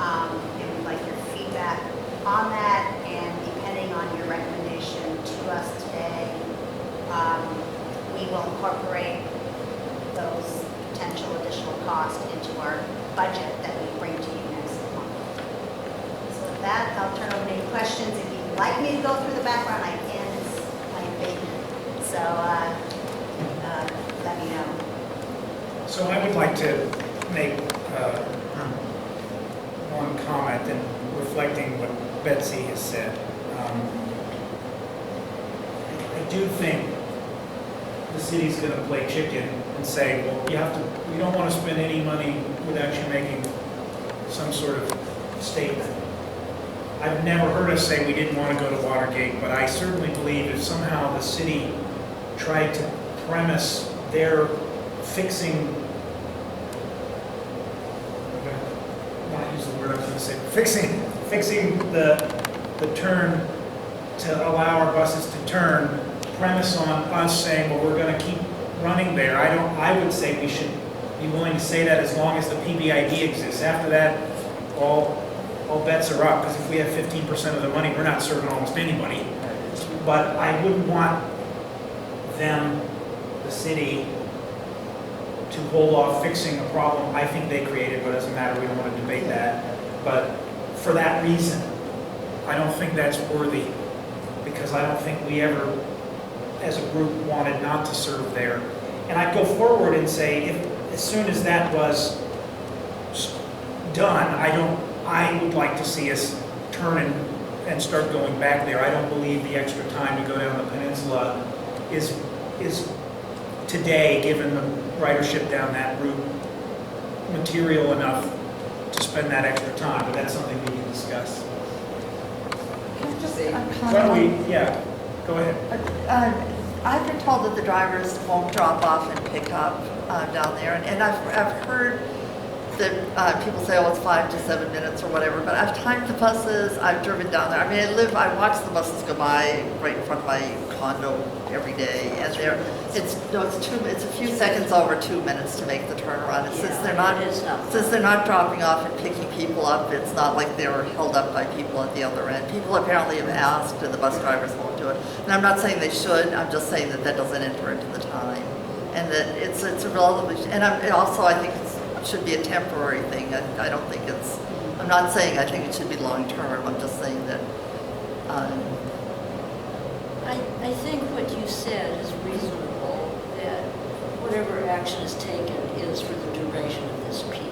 And we'd like your feedback on that, and depending on your recommendation to us today, we will incorporate those potential additional costs into our budget that we bring to you next month. So with that, I'll turn over to any questions. If you'd like me to go through the background, I can. It's my baby. So let me know. So I would like to make one comment and reflecting what Betsy has said. I do think the city's going to play chicken and say, well, you don't want to spend any money without you making some sort of statement. I've never heard us say we didn't want to go to Watergate, but I certainly believe if somehow the city tried to premise their fixing, not use the word I was going to say, fixing the turn to allow our buses to turn, premise on us saying, well, we're going to keep running there. I would say we should be willing to say that as long as the PBID exists. After that, all bets are up, because if we have 15% of the money, we're not serving almost anybody. But I wouldn't want them, the city, to hold off fixing a problem I think they created, but it doesn't matter, we don't want to debate that. But for that reason, I don't think that's worthy, because I don't think we ever, as a group, wanted not to serve there. And I'd go forward and say, if as soon as that was done, I would like to see us turn and start going back there. I don't believe the extra time to go down the peninsula is today, given the ridership down that route, material enough to spend that extra time, but that's something we can discuss. Can I just Why don't we, yeah, go ahead. I've been told that the drivers won't drop off and pick up down there, and I've heard that people say, oh, it's 5 to 7 minutes or whatever, but I've timed the buses, I've driven down there. I mean, I watch the buses go by right in front of my condo every day, and it's a few seconds over 2 minutes to make the turnaround. And since they're not dropping off and picking people up, it's not like they're held up by people at the other end. People apparently have asked, and the bus drivers won't do it. And I'm not saying they should, I'm just saying that doesn't enter into the time. And that it's a relatively, and also I think it should be a temporary thing. I don't think I'm not saying I think it should be long-term, I'm just saying that, I think what you said is reasonable, that whatever action is taken is for the duration of this period.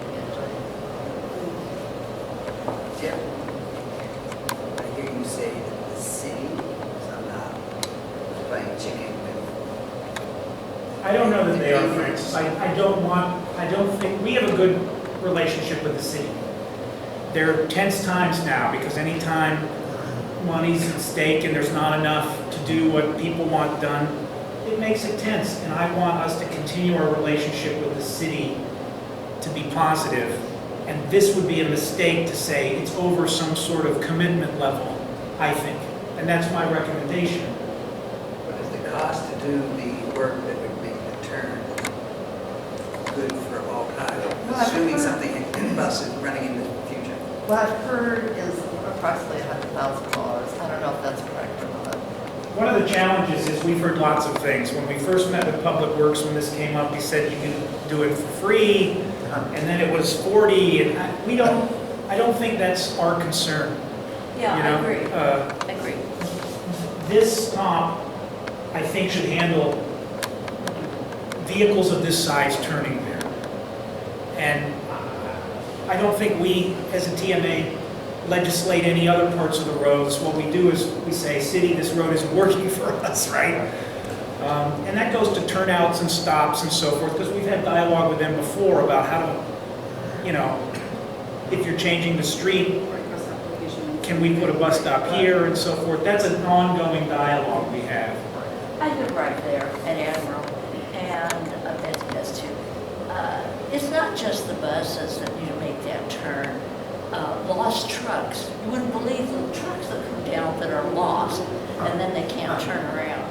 Jim, I hear you say the city, so I'm not playing chicken with. I don't know that they are, Francis. I don't think, we have a good relationship with the city. There are tense times now, because anytime money's at stake and there's not enough to do what people want done, it makes it tense. And I want us to continue our relationship with the city to be positive. And this would be a mistake to say it's over some sort of commitment level, I think. And that's my recommendation. What is the cost to do the work that would make the turn good for all time? Assuming something, bus is running in the future. what I've heard is approximately $100,000. I don't know if that's correct or not. One of the challenges is we've heard lots of things. When we first met with Public Works, when this came up, he said you can do it for free, and then it was 40, and I don't think that's our concern. Yeah, You I know, agree. I agree. This stop, I think, should handle vehicles of this size turning there. And I don't think we, as a TMA, legislate any other parts of the roads. What we do is we say, city, this road isn't working for us, right? And that goes to turnouts and stops and so forth, because we've had dialogue with them before about how to, if you're changing the street, can we put a bus stop here and so forth? That's an ongoing dialogue we have. I live right there at Emery, and that's best too. It's not just the buses that need to make that turn. Lost trucks, you wouldn't believe the trucks that come down that are lost, and then they can't turn around.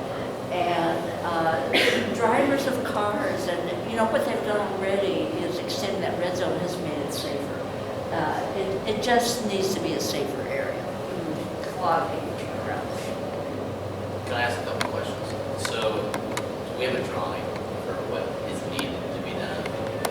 And drivers of cars, and what they've done already is extend that red zone has made it safer. It just needs to be a safer area. A lot of people turn around. Can I ask a couple questions? So, do we have a drawing for what is needed to be done?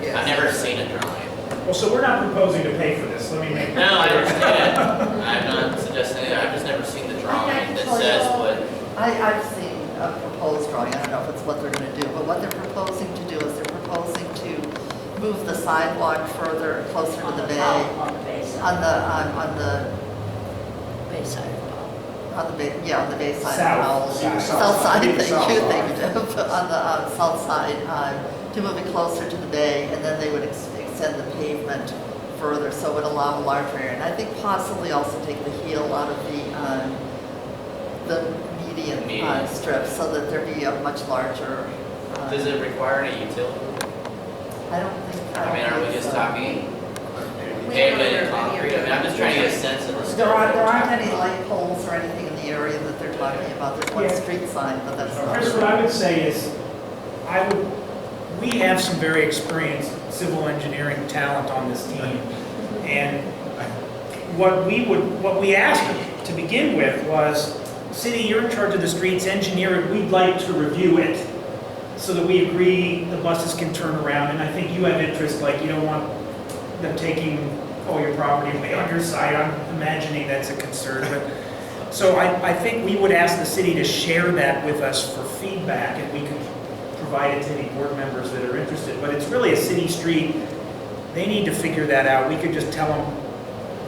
Yes. I've never seen a drawing. Well, so we're not proposing to pay for this, let me make that No, I clear. understand. I'm not suggesting that. I've just never seen the drawing that says what. I've seen a proposed drawing, I don't know if it's what they're going to do, but what they're proposing to do is they're proposing to move the sidewalk further, closer to the bay. On the bay side. On the Bay side. On the bay, yeah, on the bay side. South. South side, thank you, South. thank you, Jeff. On the south side, to move it closer to the bay, and then they would extend the pavement further, so it would allow a larger area. And I think possibly also take the heel out of the median Median. strip, so that there be a much larger. Does it require any utility? I don't think. I mean, are we just so. talking pavement and concrete? I mean, I'm just trying to get a sense of the There scope. aren't any light poles or anything in the area that they're talking about. There's one Yeah. street sign, but that's not. Chris, what I would say is, we have some very experienced civil engineering talent on this team. And what we asked to begin with was, city, you're in charge of the streets, engineer it, we'd like to review it so that we agree the buses can turn around. And I think you have interest, like you don't want them taking all your property away on your side. I'm imagining that's a concern. But so I think we would ask the city to share that with us for feedback, and we could provide it to any board members that are interested. But it's really a city street. They need to figure that out. We could just tell them,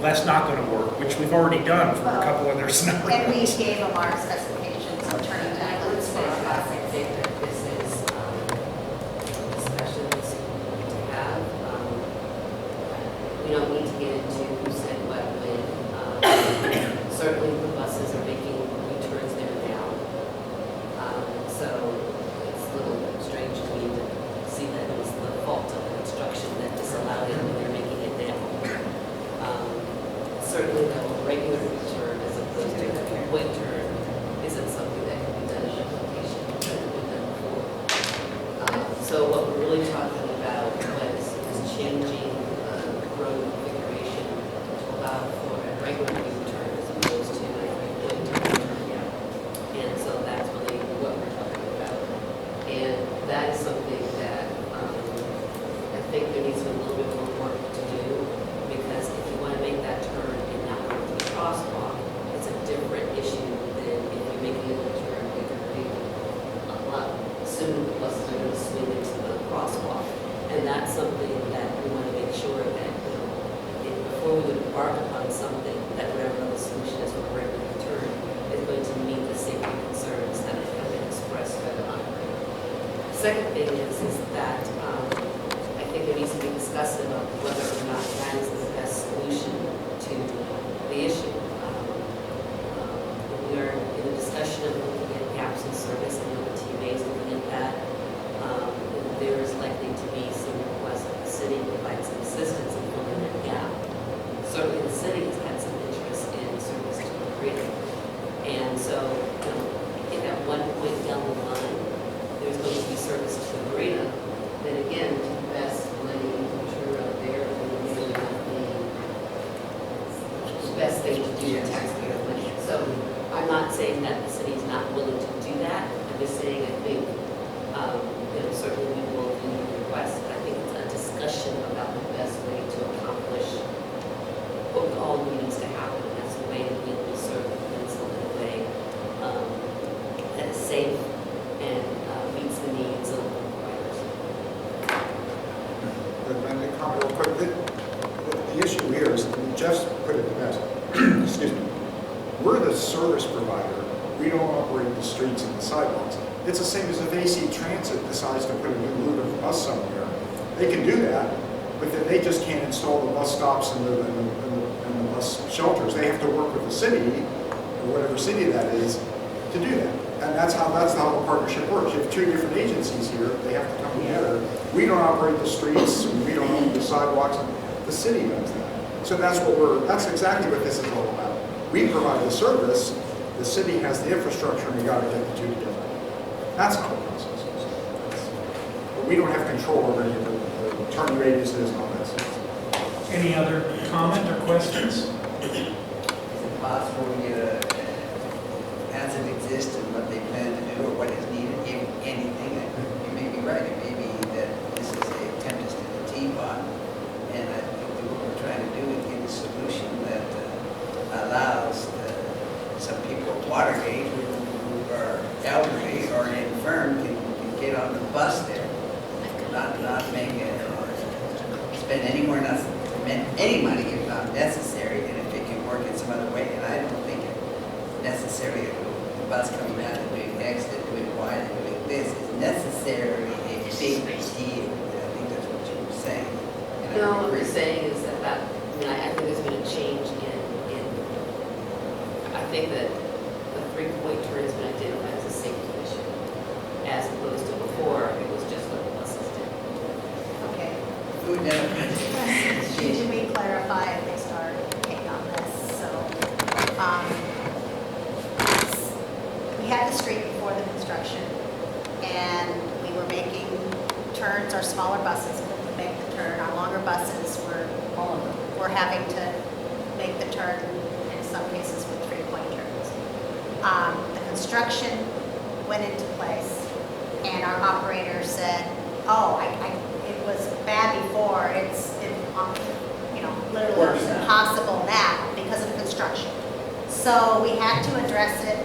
that's not going to work, which we've already done for a couple of their scenarios. And we gave them our specifications of turning And I would tables for say, our I buses. think that this is discussions to have. We don't need to get into who said what when. Certainly the buses are making U-turns there now. So that is something that I think there needs to be a little bit more work to do, because if you want to make that turn and not go to the crosswalk, it's a different issue than if you're making a turn and you're being soon the buses are going to swing into the crosswalk. And that's something that we want to make sure that, before we would embark upon something, that whatever the solution is for a regular turn is going to meet the safety concerns that have been expressed by the operator. Second thing is that I think there needs to be discussion about whether or not that is the best solution to the issue. We are in a discussion of looking at gaps in service, and the TMA is looking at that. There is likely to be some requests that the city provide some assistance in filling that gap. Certainly the city has had some interest in service to the grid. And so, if at one point down the line, there's going to be service to the marina, then again, to invest money into turn out there, and maybe not the best thing to do with taxpayer money. So I'm not saying that the city is not willing to do that. I'm just saying I think, certainly we will do the request. I think it's a discussion about the best way to accomplish what all needs to happen. That's the way that we will serve the peninsula in a way that is safe and meets the needs of the providers. Let me comment real quick. The issue here is, Jeff's put it the best. Excuse me. We're the service provider. We don't operate the streets and the sidewalks. It's the same as if AC Transit decides to put a new route of bus somewhere. They can do that, but then they just can't install the bus stops and the bus shelters. They have to work with the city, or whatever city that is, to do that. And that's how the partnership works. You have two different agencies here. They have to come together. We don't operate the streets. We don't own the sidewalks. The city does that. So that's exactly what this is all about. We provide the service. The city has the infrastructure, and we got to get the two together. That's how the process is. But we don't have control over any of the turn radiuses and all that stuff. Any other comment or questions? Is it possible to get as it exists and what they plan to do or what is needed, if anything? You may be right. It may be that this is a tempest in the teapot, and I think that what we're trying to do is get a solution that allows some people at Watergate who are elderly or infirm can get on the bus there, not make it, spend any money if not necessary, and if it can work in some other way. And I don't think it necessarily the bus coming out and doing X and doing Y and doing this is necessarily a big deal. I think that's what you were saying. And No, I what agree. we're saying is that, I think there's been a change in I think that the three-point turn has been identified as a safety issue, as opposed to before, it was just what the buses did. Okay. Who never Should we clarify at least our take on this? So, we had the street before the construction, and we were making turns. Our smaller buses couldn't make the turn. Our longer buses were having to make the turn in some cases with three-point turns. The construction went into place, and our operator said, "Oh, it was bad before. It's literally Worse now. impossible now because of construction." So we had to address it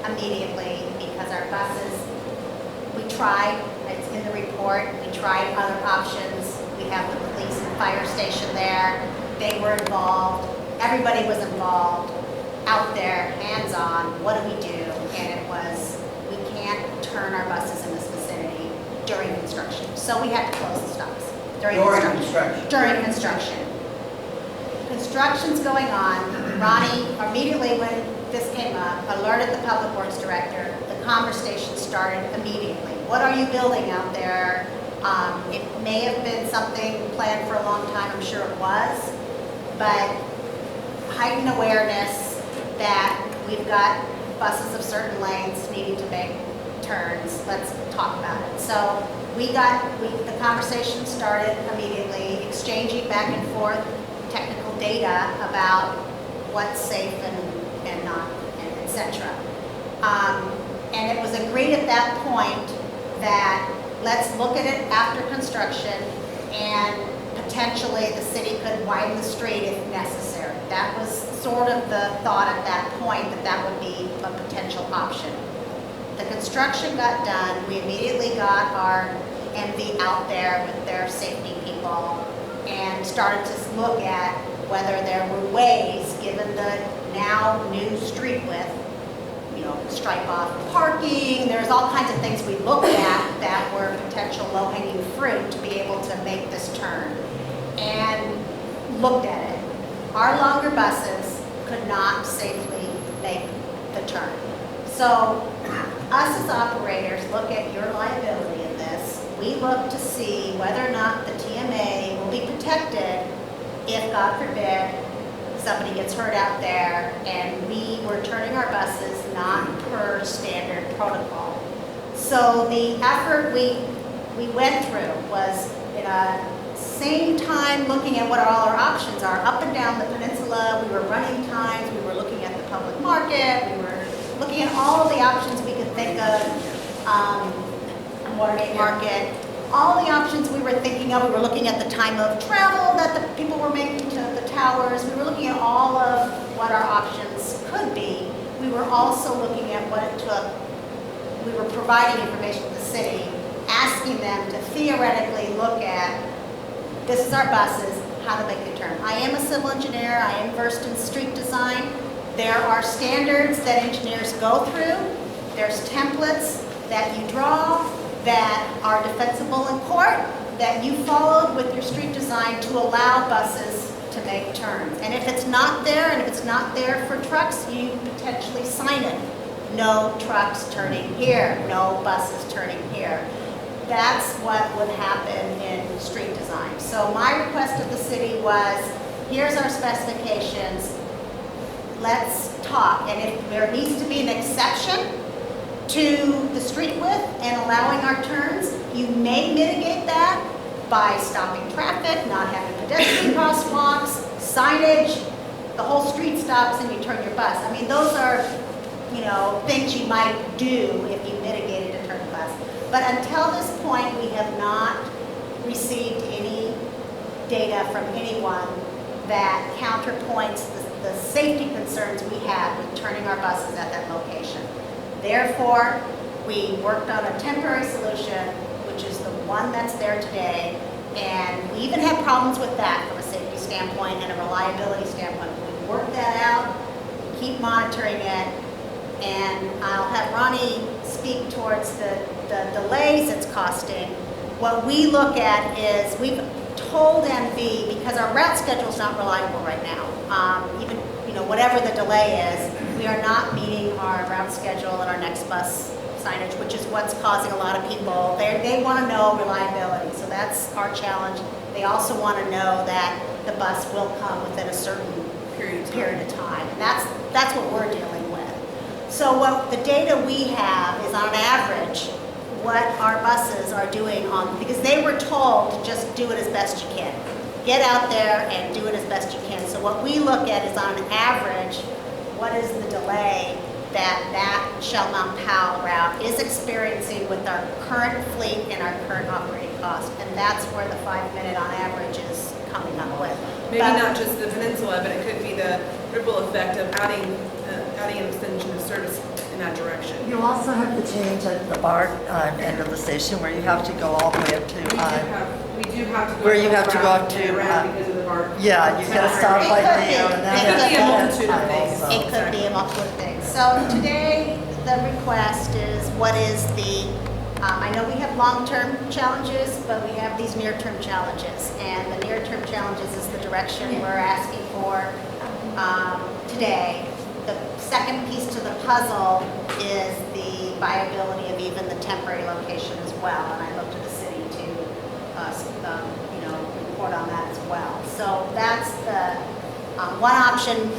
immediately because our buses, we tried, it's in the report, we tried other options. We have the police and fire station there. They were involved. Everybody was involved out there, hands-on. What do we do? And it was, we can't turn our buses in this vicinity during construction. So we had to close the stops during construction. During construction. Construction's going on. Ronnie, immediately when this came up, alerted the public works director. The conversation started immediately. What are you building out there? It may have been something planned for a long time, I'm sure it was, but heightened awareness that we've got buses of certain lanes needing to make turns. Let's talk about it. So the conversation started immediately, exchanging back and forth technical data about what's safe and not, and et cetera. And it was agreed at that point that let's look at it after construction, and potentially the city could widen the street if necessary. That was sort of the thought at that point, that that would be a potential option. The construction got done, we immediately got our MV out there with their safety people and started to look at whether there were ways, given the now new street width, you know, stripe off parking, there's all kinds of things we looked at that were potential low-hanging fruit to be able to make this turn. And looked at it. Our longer buses could not safely make the turn. So us as operators look at your liability in this. We look to see whether or not the TMA will be protected if, God forbid, somebody gets hurt out there and we were turning our buses not per standard protocol. So the effort we went through was in a same time looking at what all our options are. Up and down the peninsula, we were running times, we were looking at the public market, we were looking at all of the options we could think of, Watergate Market, all the options we were thinking of. We were looking at the time of travel that the people were making to the towers. We were looking at all of what our options could be. We were also looking at what it took. We were providing information to the city, asking them to theoretically look at, this is our buses, how to make the turn. I am a civil engineer, I am versed in street design. There are standards that engineers go through. There's templates that you draw that are defensible in court, that you followed with your street design to allow buses to make turns. And if it's not there, and if it's not there for trucks, you potentially sign it. No trucks turning here, no buses turning here. That's what would happen in street design. So my request of the city was, here's our specifications, let's talk. And if there needs to be an exception to the street width and allowing our turns, you may mitigate that by stopping traffic, not having pedestrian crosswalks, signage, the whole street stops and you turn your bus. I mean, those are, you know, things you might do if you mitigated a turn bus. But until this point, we have not received any data from anyone that counterpoints the safety concerns we have with turning our buses at that location. Therefore, we worked on a temporary solution, which is the one that's there today, and we even had problems with that from a safety standpoint and a reliability standpoint. We worked that out, keep monitoring it, and I'll have Ronnie speak towards the delays it's costing. What we look at is, we've told MV, because our route schedule is not reliable right now, even, you know, whatever the delay is, we are not meeting our route schedule and our next bus signage, which is what's causing a lot of people, they want to know reliability, so that's our challenge. They also want to know that the bus will come within a certain period of time, and that's what we're dealing with. So what the data we have is, on average, what our buses are doing on, because they were told to just do it as best you can. Get out there and do it as best you can. So what we look at is, on average, what is the delay that Shell Mount Powell route is experiencing with our current fleet and our current operating cost. And that's where the 5 minute on average is coming up with. Maybe not just the peninsula, but it could be the ripple effect of adding an extension of service in that direction. You also have the change at the bar end of the station where you have to go all the way up to, We do have to go. where you have to go up to, around because of the bar. yeah, you get a stoplight there and then It could be a that's multitude of time things. also. It could be a multitude of things. So today, the request is, what is the, I know we have long-term challenges, but we have these near-term challenges. And the near-term challenges is the direction we're asking for today. The second piece to the puzzle is the viability of even the temporary location as well. And I look to the city to, report on that as well. So that's the one option,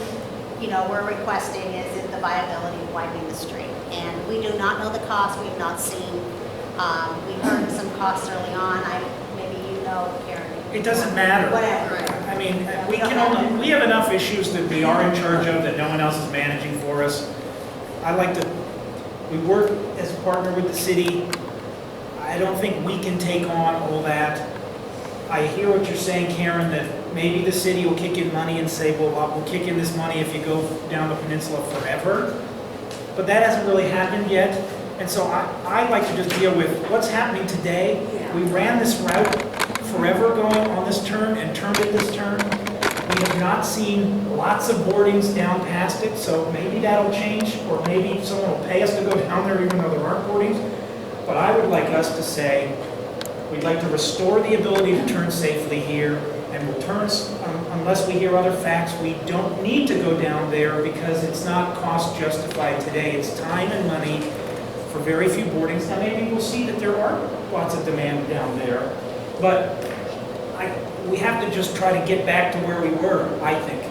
we're requesting is the viability of widening the street. And we do not know the cost. We have not seen. We heard some costs early on. Maybe Karen. It doesn't matter. Whatever. I mean, we have enough issues that we are in charge of that no one else is managing for us. We work as a partner with the city. I don't think we can take on all that. I hear what you're saying, Karen, that maybe the city will kick in money and say, well, we'll kick in this money if you go down the peninsula forever. But that hasn't really happened yet. And so I like to just deal with what's happening today. We ran this route forever going on this turn and turned it this turn. We have not seen lots of boardings down past it, so maybe that'll change, or maybe someone will pay us to go down there even though there aren't boardings. But I would like us to say, we'd like to restore the ability to turn safely here, and we'll turn, unless we hear other facts, we don't need to go down there because it's not cost justified today. It's time and money for very few boardings. Now maybe we'll see that there are lots of demand down there, but we have to just try to get back to where we were, I think,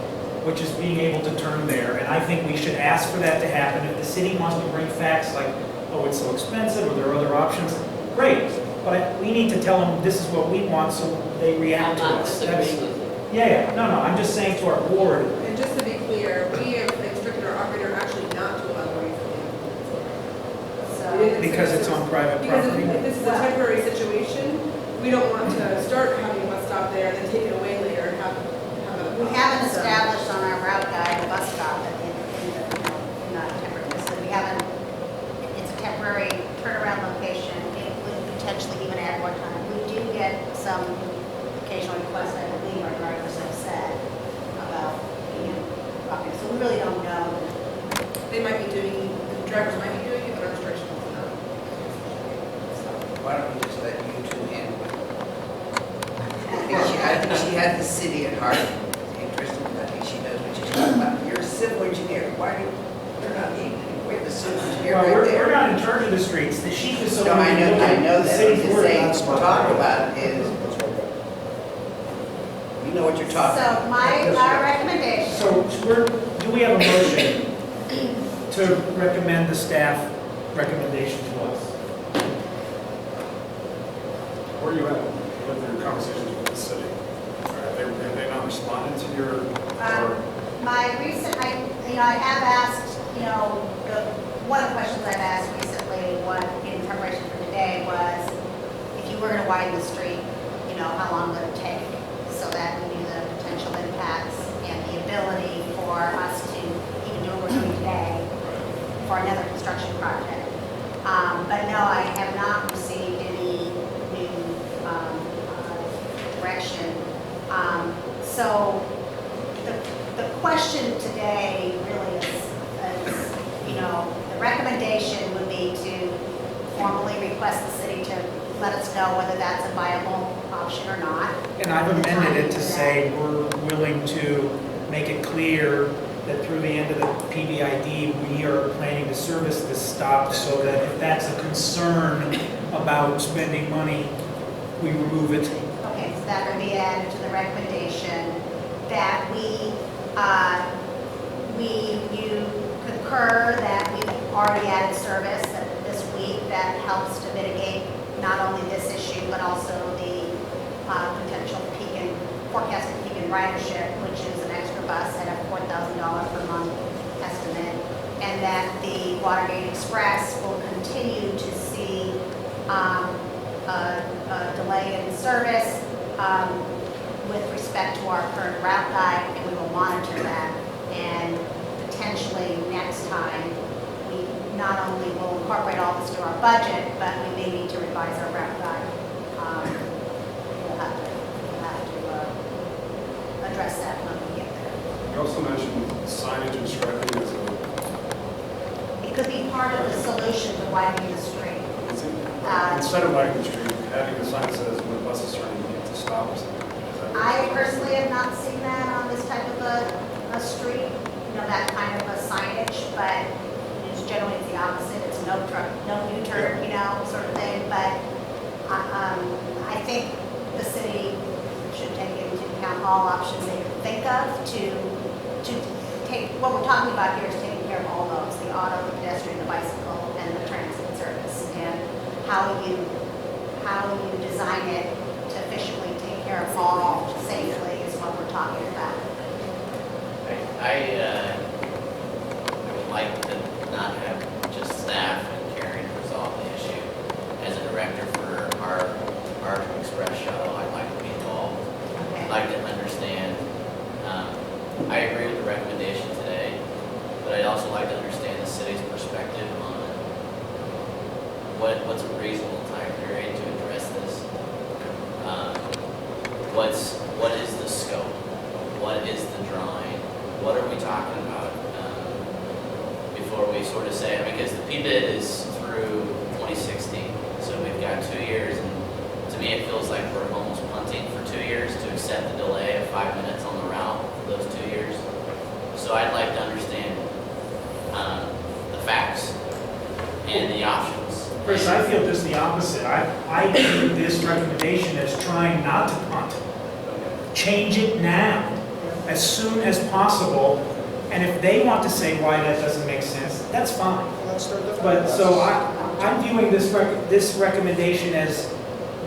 which is being able to turn there. And I think we should ask for that to happen. If the city wants to bring facts like, oh, it's so expensive, or there are other options, great. But we need to tell them this is what we want, so they react to I'm not us. disagreeing with you. Yeah, no, I'm just saying to our board, And just to be clear, we have instructed our operator actually not to allow boarding for So, the because it's on private Because property. if this is a temporary situation, we don't want to start having a bus stop there and then take it away later and have a. we haven't established on our route guide a bus stop in not temporary, so we haven't, it's a temporary turnaround location. It would potentially even add more time. We do get some occasional requests, I believe our drivers have said, about, okay, so we really don't know. They might be doing, the drivers might be doing it, but our restrictions are not. Why don't we just let you two in? I think she has the city at heart. Hey, Kristen, I think she knows what she's talking about. You're a civil engineer. Why do you're not even, we're the civil engineer Well, right we're there. not in charge of the streets. The sheep is so. No, I know that. The I'm city's just word. saying, talk about is, you know what you're talking about. So my recommendation, So do we have a motion to recommend the staff recommendation to us? Where are you at with your conversations with the city? Have they not responded to your, or? my recent, I have asked, one of the questions I've asked recently, in preparation for today, was if you were going to widen the street, how long would it take? So that we knew the potential impacts and the ability for us to even do what we're doing today for another construction project. But no, I have not received any new direction. So the question today really is, the recommendation would be to formally request the city to let us know whether that's a viable option or not. And I've amended it to say we're willing to make it clear that through the end of the PBID, we are planning to service this stop so that if that's a concern about spending money, we remove it. Okay, so that would be added to the recommendation that you concur that we've already added service this week that helps to mitigate not only this issue, but also the potential forecasted peak in ridership, which is an extra bus at a $4,000 per month estimate, and that the Watergate Express will continue to see a delay in service with respect to our current route guide, and we will monitor that. And potentially next time, we not only will incorporate all this to our budget, but we may need to revise our route guide. We'll have to address that when we get there. You also mentioned signage and striping as a, It could be part of the solution to widening the street. instead of lighting the street, having a sign that says when the bus is turning, you need to stop or something. I personally have not seen that on this type of a street, that kind of a signage, but it's generally the opposite. It's no truck, no U-turn, sort of thing. But I think the city should take into account all options they can think of to take, what we're talking about here is taking care of all those, the auto, the pedestrian, the bicycle, and the transit service. And how you design it to efficiently take care of all safely is what we're talking about. I would like to not have just staff and Karen resolve the issue. As a director for what is the scope? What is the drawing? What are we talking about? Before we sort of say, because the PBID is through 2016, so we've got 2 years, and to me it feels like we're almost punting for 2 years to accept the delay of 5 minutes on the route for those 2 years. So I'd like to understand the facts and the options. Chris, I feel just the opposite. I view this recommendation as trying not to punt. Change it now, as soon as possible, and if they want to say why that doesn't make sense, that's fine. Let's start the But, so I'm viewing this recommendation as,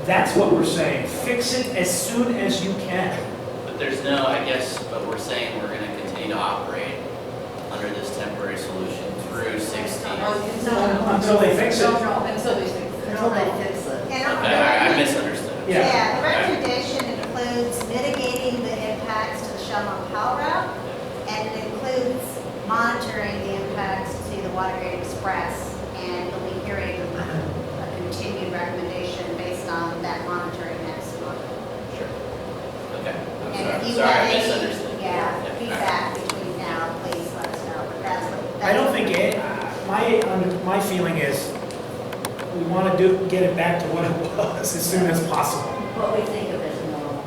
that's what we're saying. Fix it as soon as you can. But there's no, I guess, but we're saying we're going to continue to operate under this temporary solution through 16. Until they fix it. Until they fix it. Until they fix it. And Okay, I misunderstood. Yeah. Yeah, the recommendation includes mitigating the impacts to the Shelburne Powell route, and it includes monitoring the impacts to the Watergate Express, and you'll be hearing a continued recommendation based on that monitoring next month. Sure. Okay, I'm And if sorry. you Sorry, have I any, misunderstood. yeah, feedback between now, please let us know, but that's what. I don't think, my feeling is, we want to get it back to what it was as soon as possible. What we think of as normal.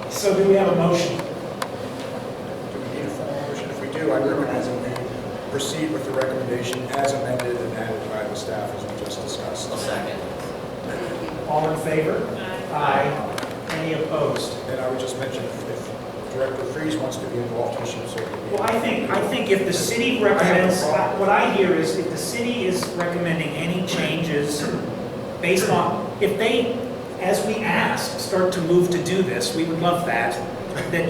So do we have a motion? Do we need a formal motion? If we do, I recognize that we proceed with the recommendation as amended and added by the staff as we just discussed. A second. All in favor? Aye. Any opposed? And I would just mention, if Director Freeze wants to be involved, he should certainly be. Well, I think if the city recommends, what I hear is if the city is recommending any changes based on, if they, as we ask, start to move to do this, we would love that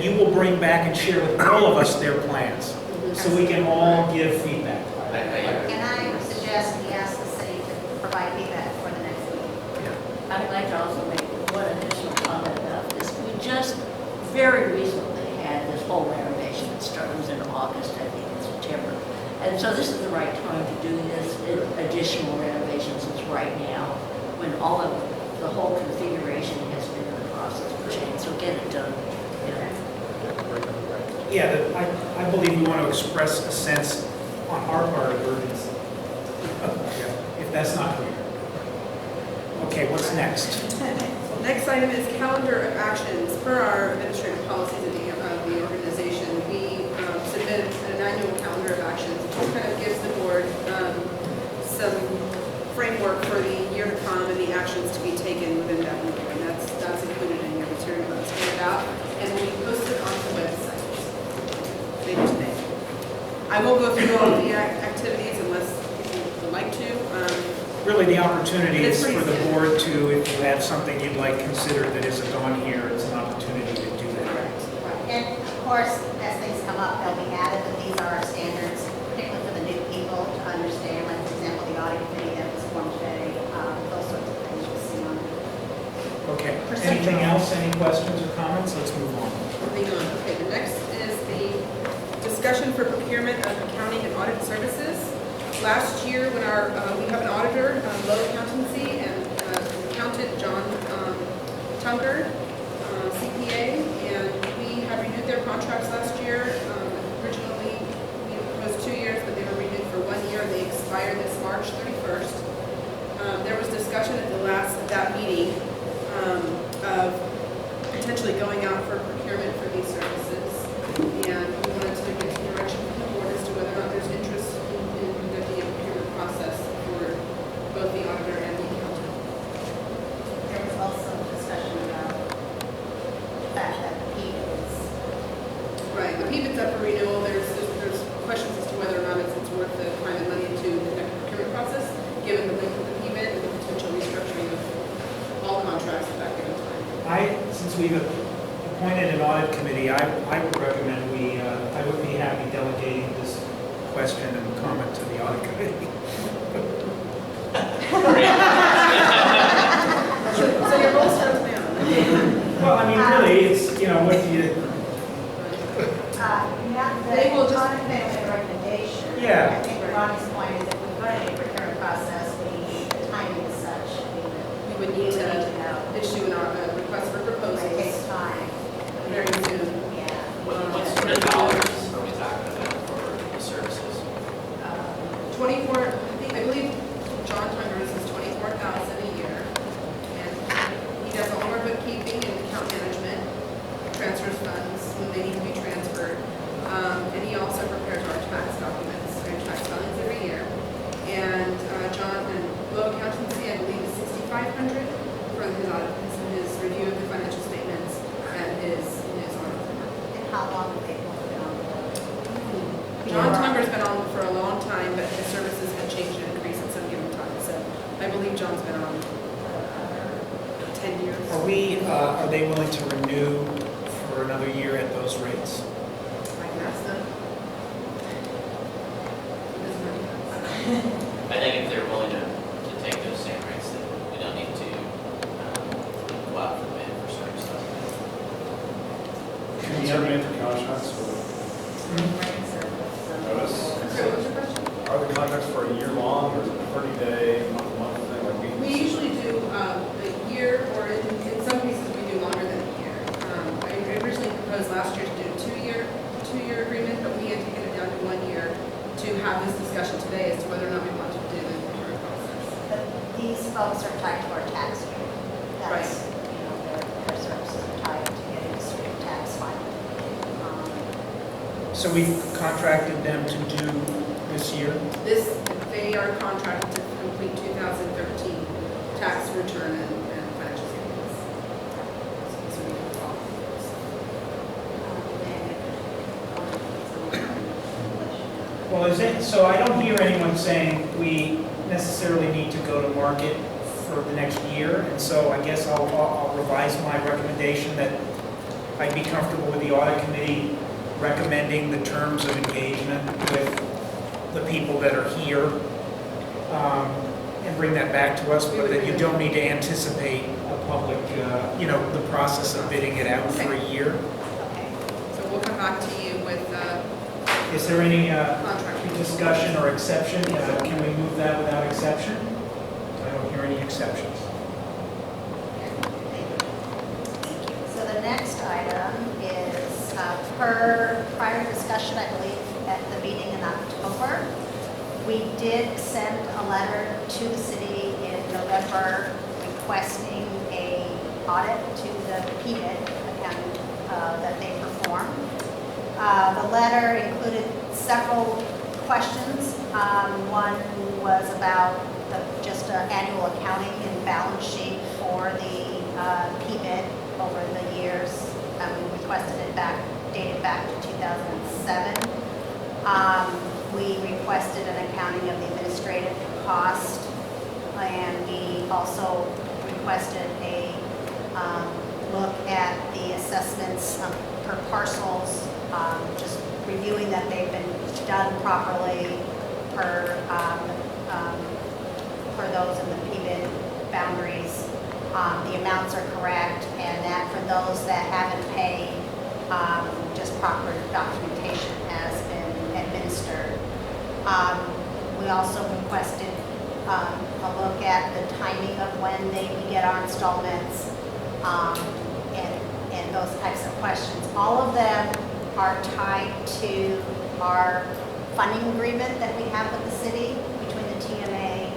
you will bring back and share with all of us their plans, so we can all give feedback. Can I suggest we ask the city to provide feedback for the next meeting? I'd like to also make one additional comment about this. We just very recently had this whole renovation. It started in August, I think, in September. And so this is the right time to do this additional renovations. It's right now when all of the whole configuration has been in the process of change. So get it done. Yeah, I believe we want to express a sense on our part of urgency, if that's not clear. Okay, what's next? Next item is calendar of actions. Per our administrative policies of the organization, we submit an annual calendar of actions, which kind of gives the board some framework for the year to come and the actions to be taken within that year. And that's included in your material that's handed out and will be posted on the website later today. I will go through all of the activities unless you would like to. Really, the opportunity It's is for the pretty board to, if you have something you'd like considered that isn't on here, it's an opportunity to do that. And of course, as things come up, they'll be added, but these are our standards, particularly for the new people to understand, like, for example, the audit committee that was formed today, those sorts of things you'll see on it. Okay, anything else, any questions or comments? Let's move on. Moving on. Okay, the next is the discussion for procurement of accounting and audit services. Last year, when we have an auditor, Low Accountancy, and accountant John Tunker, CPA, and we have renewed their contracts last year. Originally, it was 2 years, but they were renewed for 1 year. They expired this March 31st. There was discussion at that meeting of potentially going out for procurement for these services, and we wanted to get direction from the board as to whether or not there's interest in there being a procurement process for both the auditor and the accountant. There was also discussion about the fact that the PEOs, Right, the PBID's up for renewal. There's questions as to whether or not it's worth the time and money to the procurement process, given the length of the PBID and the potential restructuring of all contracts at that given time. Since we've appointed an audit committee, I would recommend I would be happy delegating this question and comment to the audit committee. So your role stands down. Well, I mean, really, it's, what do you, They will just- audit committee will make a recommendation. Yeah. I think Ronnie's point is if we're running a procurement process, the timing is such, we issue a request for It proposals takes time. very soon. Yeah. What sort of dollars are we talking about for the services? 24, I believe John Tungers is 24,000 a year. And he does all our bookkeeping and account management, transfers funds when they need to be transferred. And he also prepares our tax documents, our tax filings every year. And John, and low accountancy, I believe is 6,500 for his audit, his review of the financial statements and his audit. And how long have they been on the John Tunger's been on for a long time, but his services have changed and increased at some given time. So I believe John's been on 10 years. Are they willing to renew for another year at those rates? I can ask them. I think if they're willing to take those same rates, then we don't need to go out for bid for services. Can you enter contracts with notice? Sorry, what was your question? Are the contracts for a year long or is it a 30-day, month thing? Like We usually do a year, or in some cases, we do longer than a year. I originally proposed last year to do a two-year agreement, but we had taken it down to 1 year to have this discussion today as to whether or not we want to do the current process. But these folks are tied to our tax rate. That's, you know, their services are tied to getting a certain tax filing. So we've contracted them to do this year? They are contracted to complete 2013 tax return and financial statements. So we can follow those. Well, so I don't hear anyone saying we necessarily need to go to market for the next year, and so I guess I'll revise my recommendation that I'd be comfortable with the audit committee recommending the terms of engagement with the people that are here, and bring that back to us, but that you don't need to anticipate a public, the process of bidding it out for a year. Okay. So we'll come back to you with Is there any contract. discussion or exception? Can we move that without exception? I don't hear any exceptions. So the next item is per prior discussion, I believe, at the meeting in October. We did send a letter to the city in November requesting a audit to the PBIT accounting that they performed. The letter included several questions. One was about just an annual accounting and balance sheet for the PBIT over the years. We requested it dated back to 2007. We requested an accounting of the administrative cost, and we also requested a look at the assessments per parcels, just reviewing that they've been done properly per those in the PBIT boundaries. The amounts are correct, and that for those that haven't paid, just proper documentation has been administered. We also requested a look at the timing of when they can get our installments, and those types of questions. All of them are tied to our funding agreement that we have with the city, between the TMA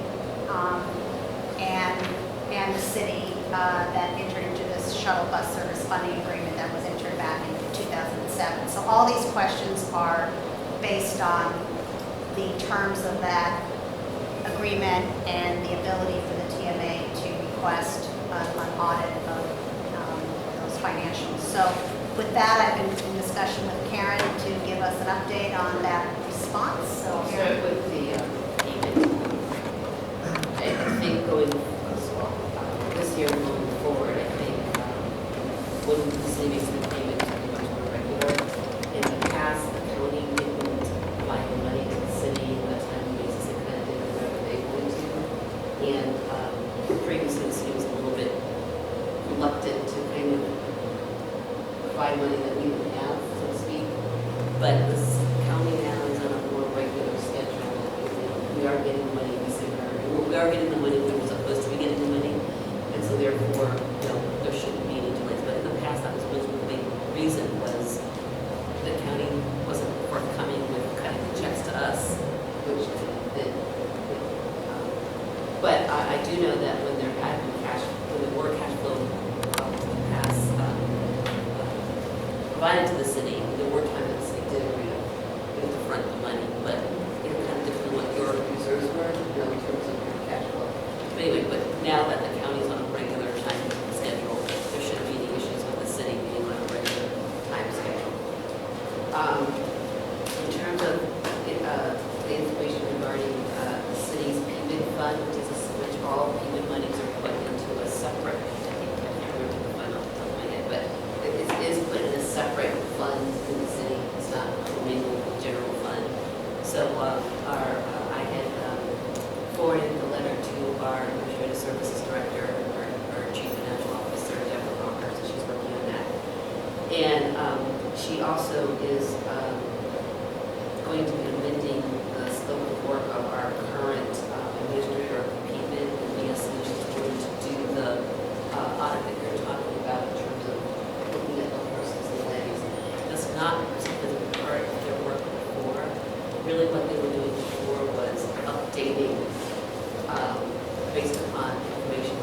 and the city that entered into this shuttle bus service funding agreement that was entered back in 2007. So all these questions are based on the terms of that agreement and the ability for the TMA to request an audit of those financials. So with that, I've been in discussion with Karen to give us an update on that response. So I'll Karen. start with the payment. I think going this year and moving forward, I think when the city makes the payment to be much more regular. In the past, the county didn't apply the money to the city on a timely basis. They kind of did whatever they wanted to. And previously, the city was a little bit reluctant to kind of provide money that we didn't have, so to speak. But this county now is on a more regular schedule. We are getting the money we said we are getting the money we were supposed to be getting the money. And so therefore, do know that when there had been when there were cash flow pass provided to the city, there were times that the city did agree to front the money, but it kind of depended on what your reserves were, in terms of your cash flow. But anyway, but now that the county's on a regular time schedule, there shouldn't be any issues with the city being on a regular time schedule. In terms of the information regarding the city's PBID fund, which all PBID monies are put into a separate, I can't remember the fund off the top of my head, but it is put in a separate fund in the city. It's not commingled with the general fund. So I had forwarded the letter to our Administrative Services Director, our Chief Financial Officer, Deborah Walker, so she's working on that. And she also is going to be amending the scope of work of our current administrator of PBID and BS Solutions, going to do the audit that you're talking about in terms of looking at the parcels and levies. That's not something that part of their work before. Really what they were doing before was updating based upon information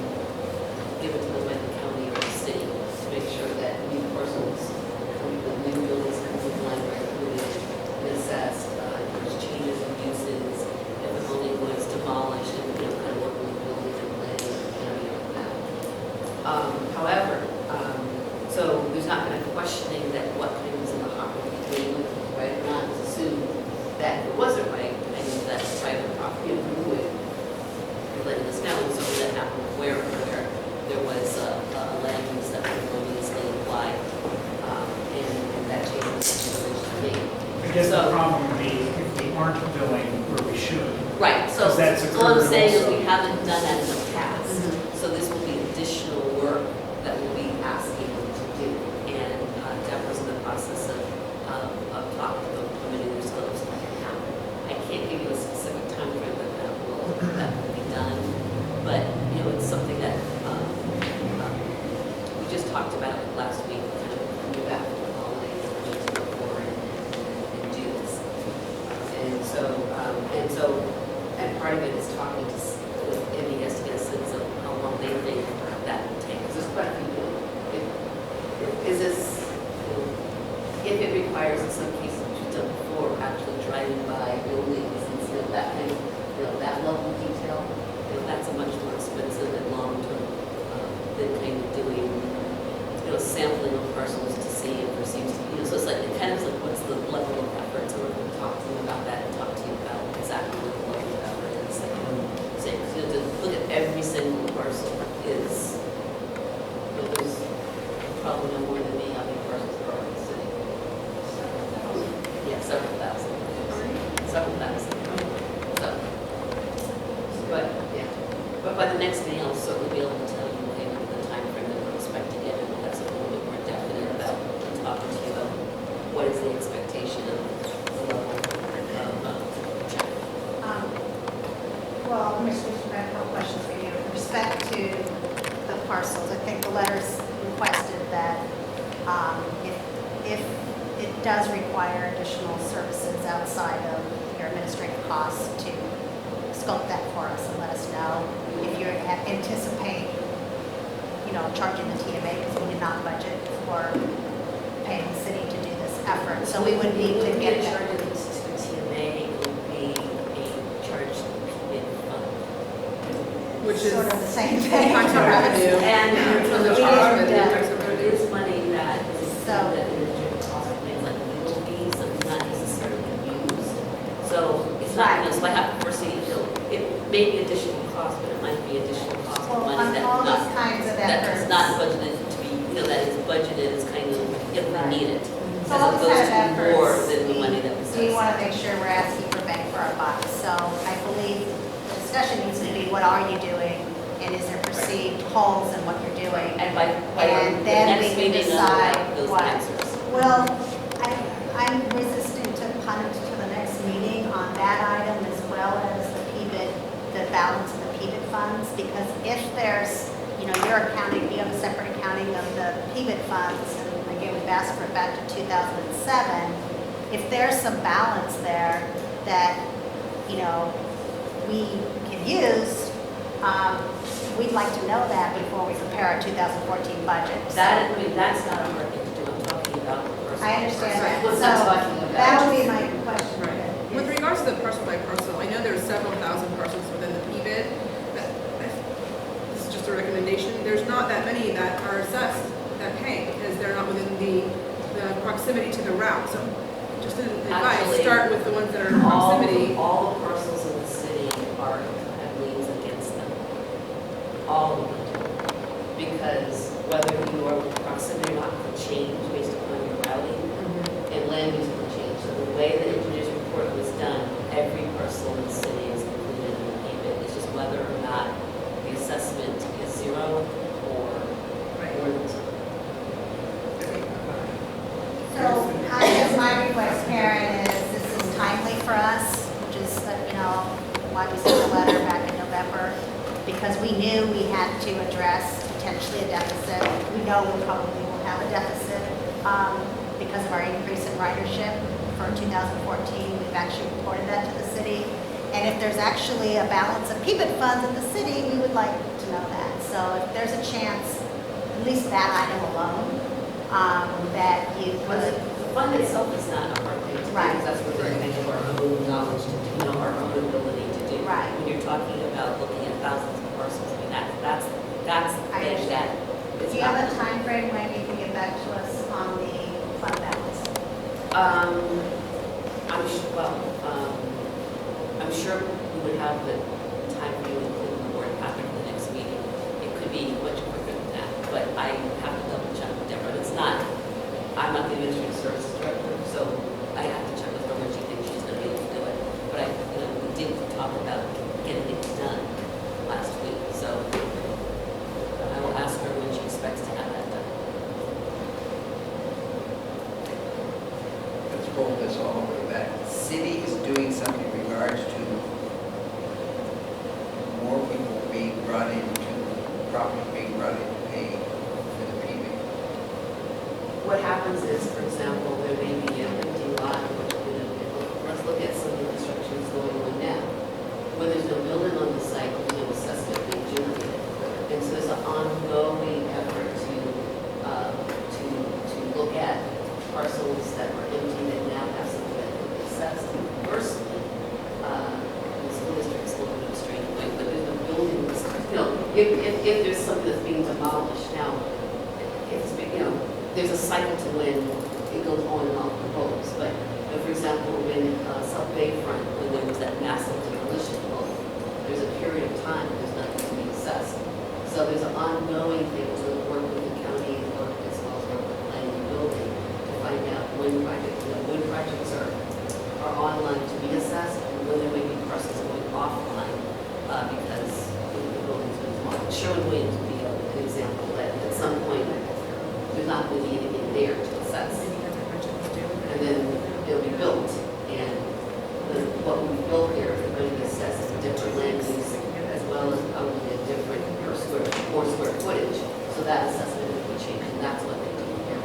given to them by the county or the city to make sure that new parcels, the new buildings come in line with the assessed, there's changes in uses, if the building was demolished, and kind of working with building and planning and county on that. However, so there's not going to questioning that what kind was in the hopper between, right? Not assume that if it wasn't right, I mean that's private property, and who would be letting us know. So that happened where there was a land use that was erroneously applied, and that change was made. I guess the problem would be if we aren't billing where we should. Right, so 'Cause that's all I'm occurred saying is also. we haven't done that in the past. So this will be additional work that we'll be asking them to do. And Deborah's in the process of talking to them, committing their scopes. Now, I can't give you a specific time frame that will be done, but, it's something that we just talked about last week, kind of coming back from the holidays, and to go forward and do this. And part of it is talking with MES to get a sense of how long they think that will take. Because there's quite a few, if it requires in some cases, which we've done before, actually driving by buildings and that kind of, that level of detail, that's a much more expensive and long-term than kind of doing, sampling of parcels to see if there seems to be, so it's like, it kind of is like, what's the level of effort? So we're going to talk to them about that and talk to you about exactly what the level of effort is. Because to look at every single parcel is, there's probably no more than me how many parcels there are in the city. Yeah, several thousand. Several thousand. But by the next meeting, I'll certainly be able to tell you the time frame that we're expecting it, and we'll have something a little bit more definite about talking to you about what is the expectation of the level of check. Well, Mr. Bishop, I have a couple questions for you. With respect to the parcels, I think the letters requested that if it does require additional services outside of your administrative costs, to scope that for us and let us know. If you anticipate, charging the TMA, because we did not budget for paying the city to do this effort. So we would need to get that. Charge to the TMA, it would be a charge to the PBID fund. Which is Sort of the same thing. tax revenue. And From the we top didn't, of the tax revenue. it is money that is, So- that is cost of things like legal fees, and not necessarily used. So it's not, so I have to foresee, it may be additional cost, but it might be additional cost of Well, money on that all not, these kinds of that is efforts. not budgeted to be, that is budgeted as kind of if we need it. So all As these opposed kind of to more efforts, than the money that we set we want to aside. make sure we're asking for bang for our buck. So I believe the discussion needs to be, what are you doing? And is there perceived holes in what you're doing? And by And the then next we can meeting, I'll decide have those what. answers. Well, I'm resistant to punt it to the next meeting on that item, as well as the PBID, the balance of the PBID funds, because if there's, your accounting, you have a separate accounting of the PBID funds, and again, we've asked for it back to 2007, if there's some balance there that, we can use, We'd like to know that before we prepare our 2014 budget. That, I mean, that's not a hard thing to do, I'm talking about the person. I understand that. I'm So not talking about. that would be my question. With regards to the parcel by parcel, I know there's several thousand parcels within the PBID. This is just a recommendation. There's not that many that are assessed that pay because they're not within the proximity to the route. So just an advice, Actually, start with the ones that are in proximity. All the parcels in the city are, have liens against them. All of them. Because whether your proximity or not will change based upon your routing, and land use will change. So the way the engineer's report was done, every parcel in the city is included in the PBID. It's just whether or not the assessment is zero or more than zero. So I guess my request, Karen, is this is timely for us, which is, why we sent the letter back in November, because we knew we had to address potentially a deficit. We know we probably will have a deficit because of our increase in ridership for 2014. We've actually reported that to the city. And if there's actually a balance of PBID funds in the city, we would like to know that. So if there's a chance, at least that item alone, that you But could. the fund itself is not a hard thing to do, Right. because that's what we're going to our own knowledge, to our own ability to do. Right. When you're talking about looking at thousands of parcels, I mean, that's I the thing that is Do you have a not. time frame when you can get back to us on the fund balance? I'm sure we would have the time for you to include in the board packet for the next meeting. It could be much quicker than that, but I have to double check with Deborah. It's not, I'm not the administrative services director, so I have to check with her when she thinks she's going to be able to do it. But we did talk about getting it done last week, so I will ask her when she expects to have that done. Let's roll this all the way back. City is doing something in regards to more people being brought into, property being brought in to pay for the PV. What happens is, for example, there may be an empty lot, let's look at some of the construction that's going on now. When there's no building on the site, there's no assessment being generated. And so there's an ongoing effort to look at parcels that were empty that now have something that can be assessed. Conversely, the school district's looking at a strange way, but there's no buildings, if there's something that's being demolished now, it's, there's a cycle to when it goes on and off the roads. But for example, when South Bayfront, when there was that massive demolition vote, there's a period of time when there's nothing to be assessed. So there's an ongoing thing to work with the county and work as well as work with planning and building to find out when projects are online to be assessed and when there may be parcels going offline because the building's been demolished. Sherwin-Williams would be an example that at some point there's not going to be anything there to assess. And then it'll be built. And what we built there is going to be assessed as different land use as well as probably a different more square footage. So that assessment will be changed, and that's what they do here.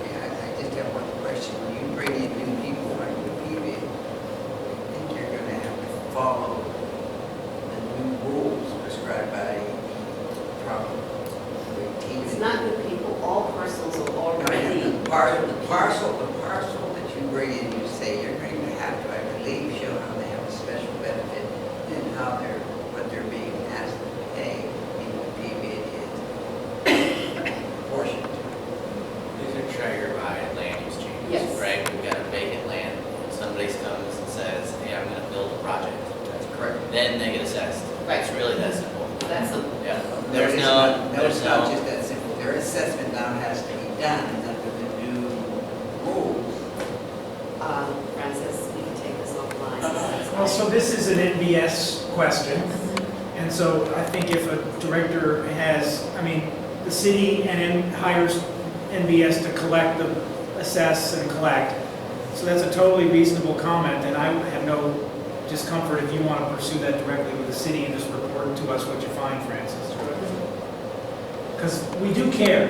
Okay, I just have one question. When you bring in new people under the PV, I think you're going to have to follow the new rules prescribed by the property. It's not good people, all parcels are already. The parcel that you bring in, you say you're going to have to, I believe, show how they have a special benefit and what they're being asked to pay in the PV is proportionate. These are triggered by land use changes, Yes. right? We've got a vacant land, somebody comes and says, hey, I'm gonna build a project. That's correct. Then they get assessed. Right. It's really that simple. That's a, Yeah. No, it's not just that simple. Their assessment now has to be done under the new rules. Francis, we can take this offline. Well, so this is an NBS question, and so I think if a director has, the city hires NBS to collect, assess and collect, so that's a totally reasonable comment, and I have no discomfort if you want to pursue that directly with the city and just report to us what you find, Francis. Because we do care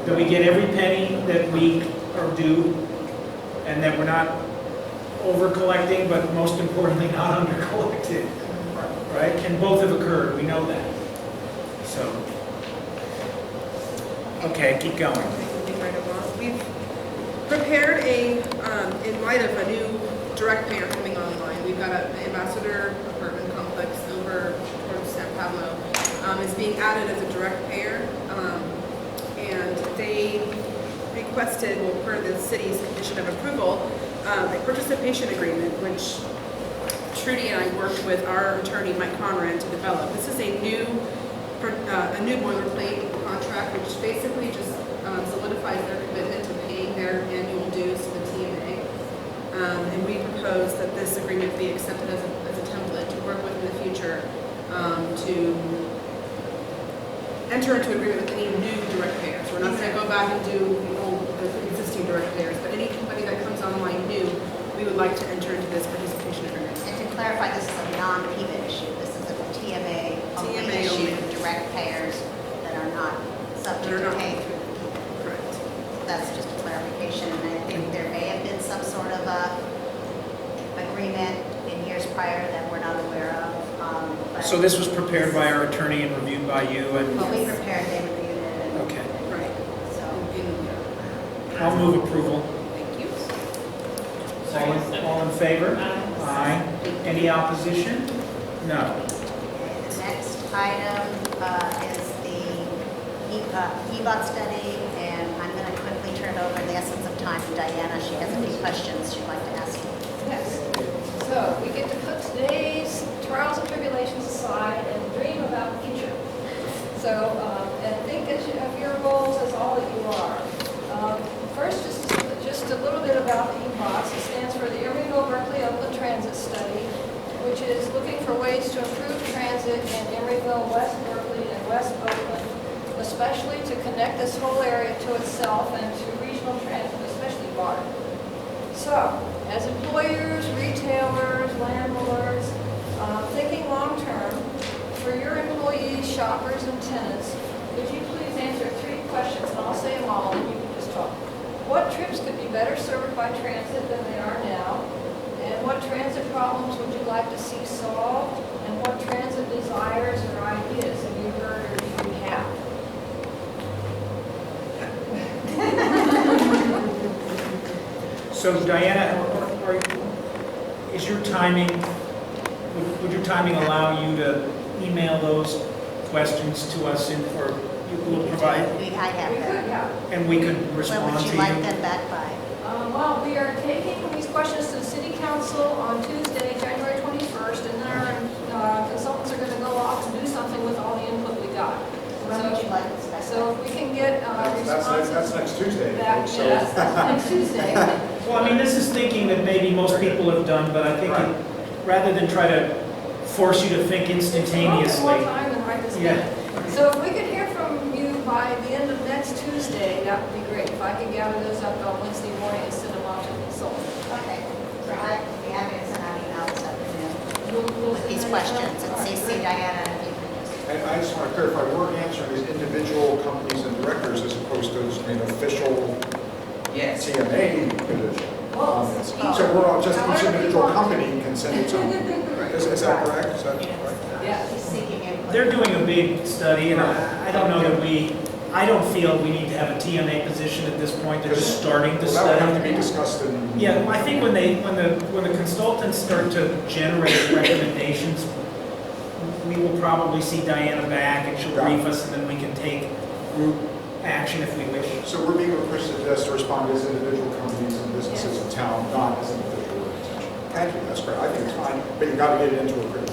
that we get every penny that we are due, and that we're not over collecting, but most importantly, not under collecting, right? And both have occurred, we know that. So, okay, keep going. Moving right along. We've prepared in light of a new direct payer coming online, we've got an Ambassador apartment complex over towards San Pablo. It's being added as a direct payer. And they requested, well, per the city's condition of approval, a participation agreement, which Trudy and I worked with our attorney, Mike Conrad, to develop. This is a new boilerplate contract, which basically just solidifies their commitment to paying their annual dues to the TMA. And we propose that this agreement be accepted as a template to work with in the future to enter into agreement with any new direct payers. We're not going to go back and do the existing direct payers, but any company that comes online new, we would like to enter into this participation agreement. And to clarify, this is a non-PIVA issue. This is a TMA only TMA issue, only. direct payers that are not subject They're to not- pay through the PIVA. Correct. That's just a clarification, and I think there may have been some sort of a agreement in years prior that we're not aware of. But So this was prepared by our attorney and reviewed by you and, Well, we prepared, they reviewed it, and okay. Right. so. I'll move approval. Thank you. All in favor? Aye. Any opposition? No. Okay, the next item is the EBOT study, and I'm going to quickly turn it over in the essence of time to Diana. She has a few questions she'd like to ask you. Yes. So we get to put today's trials and tribulations aside and dream about the future. So, and think of your goals as all that you are. First, just a little bit about the EBOTS. It stands for the Emeryville Berkeley Oakland Transit Study, which is looking for ways to improve transit in Emeryville, West Berkeley, and West Oakland, especially to connect this whole area to itself and to regional transit, especially water. So, as employers, retailers, landlords, thinking long-term, for your employees, shoppers, and tenants, would you please answer 3 questions, and I'll say them all, and you can just talk. What trips could be better served by transit than they are now? And what transit problems would you like to see solved? And what transit desires or ideas have you heard or do you have? So Diana, is your timing, would your timing allow you to email those questions to us or you will provide, I have We could, them. yeah. and we could When respond would to you you? like them back by? Well, we are taking these questions to the City Council on Tuesday, January 21st, and our consultants are going to go off and do something with all the input we got. When would you like this back by? So if we can get responses. That's next Tuesday. Back, so- yes, that's next Tuesday. Well, I mean, this is thinking that maybe most people have done, but I think rather than try to force you to think instantaneously. More time than right this Yeah. minute. So if we could hear from you by the end of next Tuesday, that would be great. If I could gather those up on Wednesday morning and send them off to the consultant. Okay, so I'd be happy to send out emails this afternoon We'll with these send that out. questions and All right, CC great. Diana and you can just. And I just want to clarify, we're answering as individual companies and directors as opposed to an official Yes. TMA position. Well, on this. So we're all, just each however you individual want. company can send its own. Is that correct? Is that right? Yeah. He's seeking input. They're doing a big study, and I don't know that I don't feel we need to have a TMA position at this point. They're just starting the Well, that would have to study. be discussed in. Yeah, I think when the consultants start to generate recommendations, we will probably see Diana back, and she'll brief us, and then we can take group action if we wish. So we're being requested just to respond as individual companies and businesses in town, not as an official organization. Thank you, that's great. I think it's fine, but you got to get it into a pretty.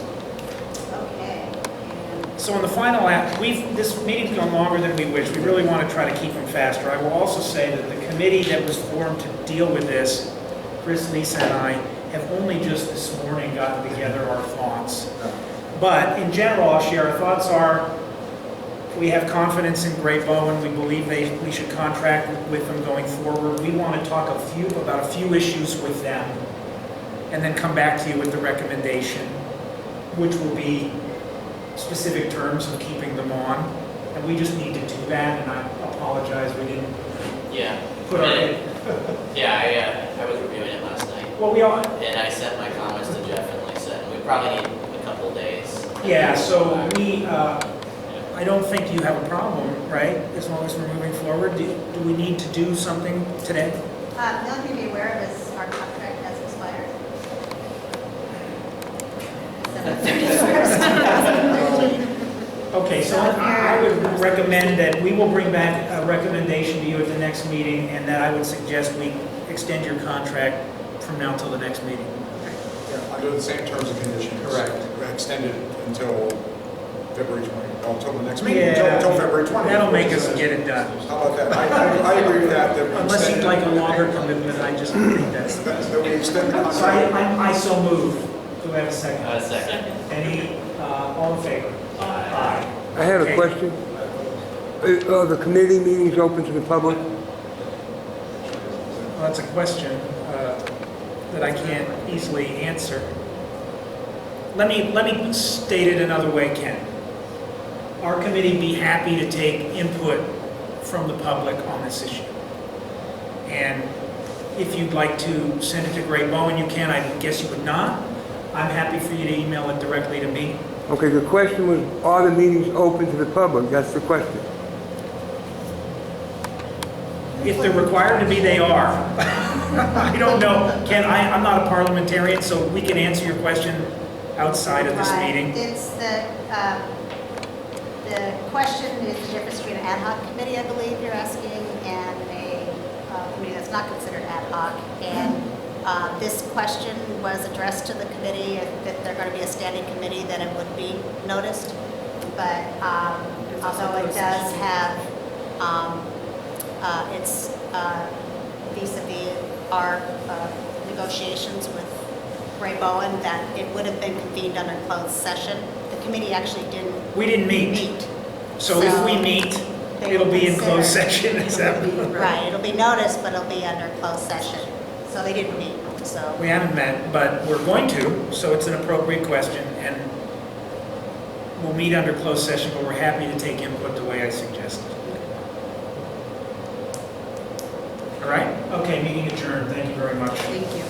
Okay. And So in the final act, this meeting's gone longer than we wish. We really want to try to keep them faster. I will also say that the committee that was formed to deal with this, Chris, Lisa, and I, have only just this morning gotten together our thoughts. But in general, I'll share our thoughts are, we have confidence in Gray-Bowen. We believe we should contract with them going forward. We want to talk about a few issues with them and then come back to you with the recommendation, which will be specific terms of keeping them on. And we just need to do that, and I apologize, we didn't Yeah. put our... Yeah, I was reviewing it last night, Well, we all, and I sent my comments to Jeff and Lisa, and we probably need a couple days, Yeah, so I don't think you have a problem, right? As long as we're moving forward. Do we need to do something today? The only thing to be aware of is our contract has expired. Okay, so I would recommend that we will bring back a recommendation to you at the next meeting, and that I would suggest we extend your contract from now till the next meeting. Yeah, under the same terms and conditions. Correct. Extended until February 20th, until the next meeting, Yeah, until February 20th. that'll make us get it done. How about that? I agree with that. That we Unless you'd extend- like a longer commitment, I just think that's the best. That we extend the So contract. I so move. Do I have a second? Second. Any, all in favor? Aye. I had a Okay. question. Are the committee meetings open to the public? Well, that's a question that I can't easily answer. Let me state it another way, Ken. Our committee be happy to take input from the public on this issue. And if you'd like to send it to Gray-Bowen, you can. I guess you would not. I'm happy for you to email it directly to me. Okay, the question was, are the meetings open to the public? That's the question. If they're required to be, they are. I don't know. Ken, I'm not a parliamentarian, so we can answer your question outside of this Right. meeting. It's the question is the difference between an ad hoc committee, I believe you're asking, and a committee that's not considered ad hoc. And this question was addressed to the committee, if they're going to be a standing committee, then it would be noticed. But although it does have, it's vis-a-vis our negotiations with Gray-Bowen, that it would have been convened under closed session. The committee actually didn't We didn't meet. So if we meet, they it'll will be in closed consider- session, is that? Right, it'll be noticed, but it'll be under closed session. So they didn't meet, so. We haven't met, but we're going to, so it's an appropriate question, and we'll meet under closed session, but we're happy to take input the way I suggested. All right? Okay, meeting adjourned. Thank you very much. Thank you.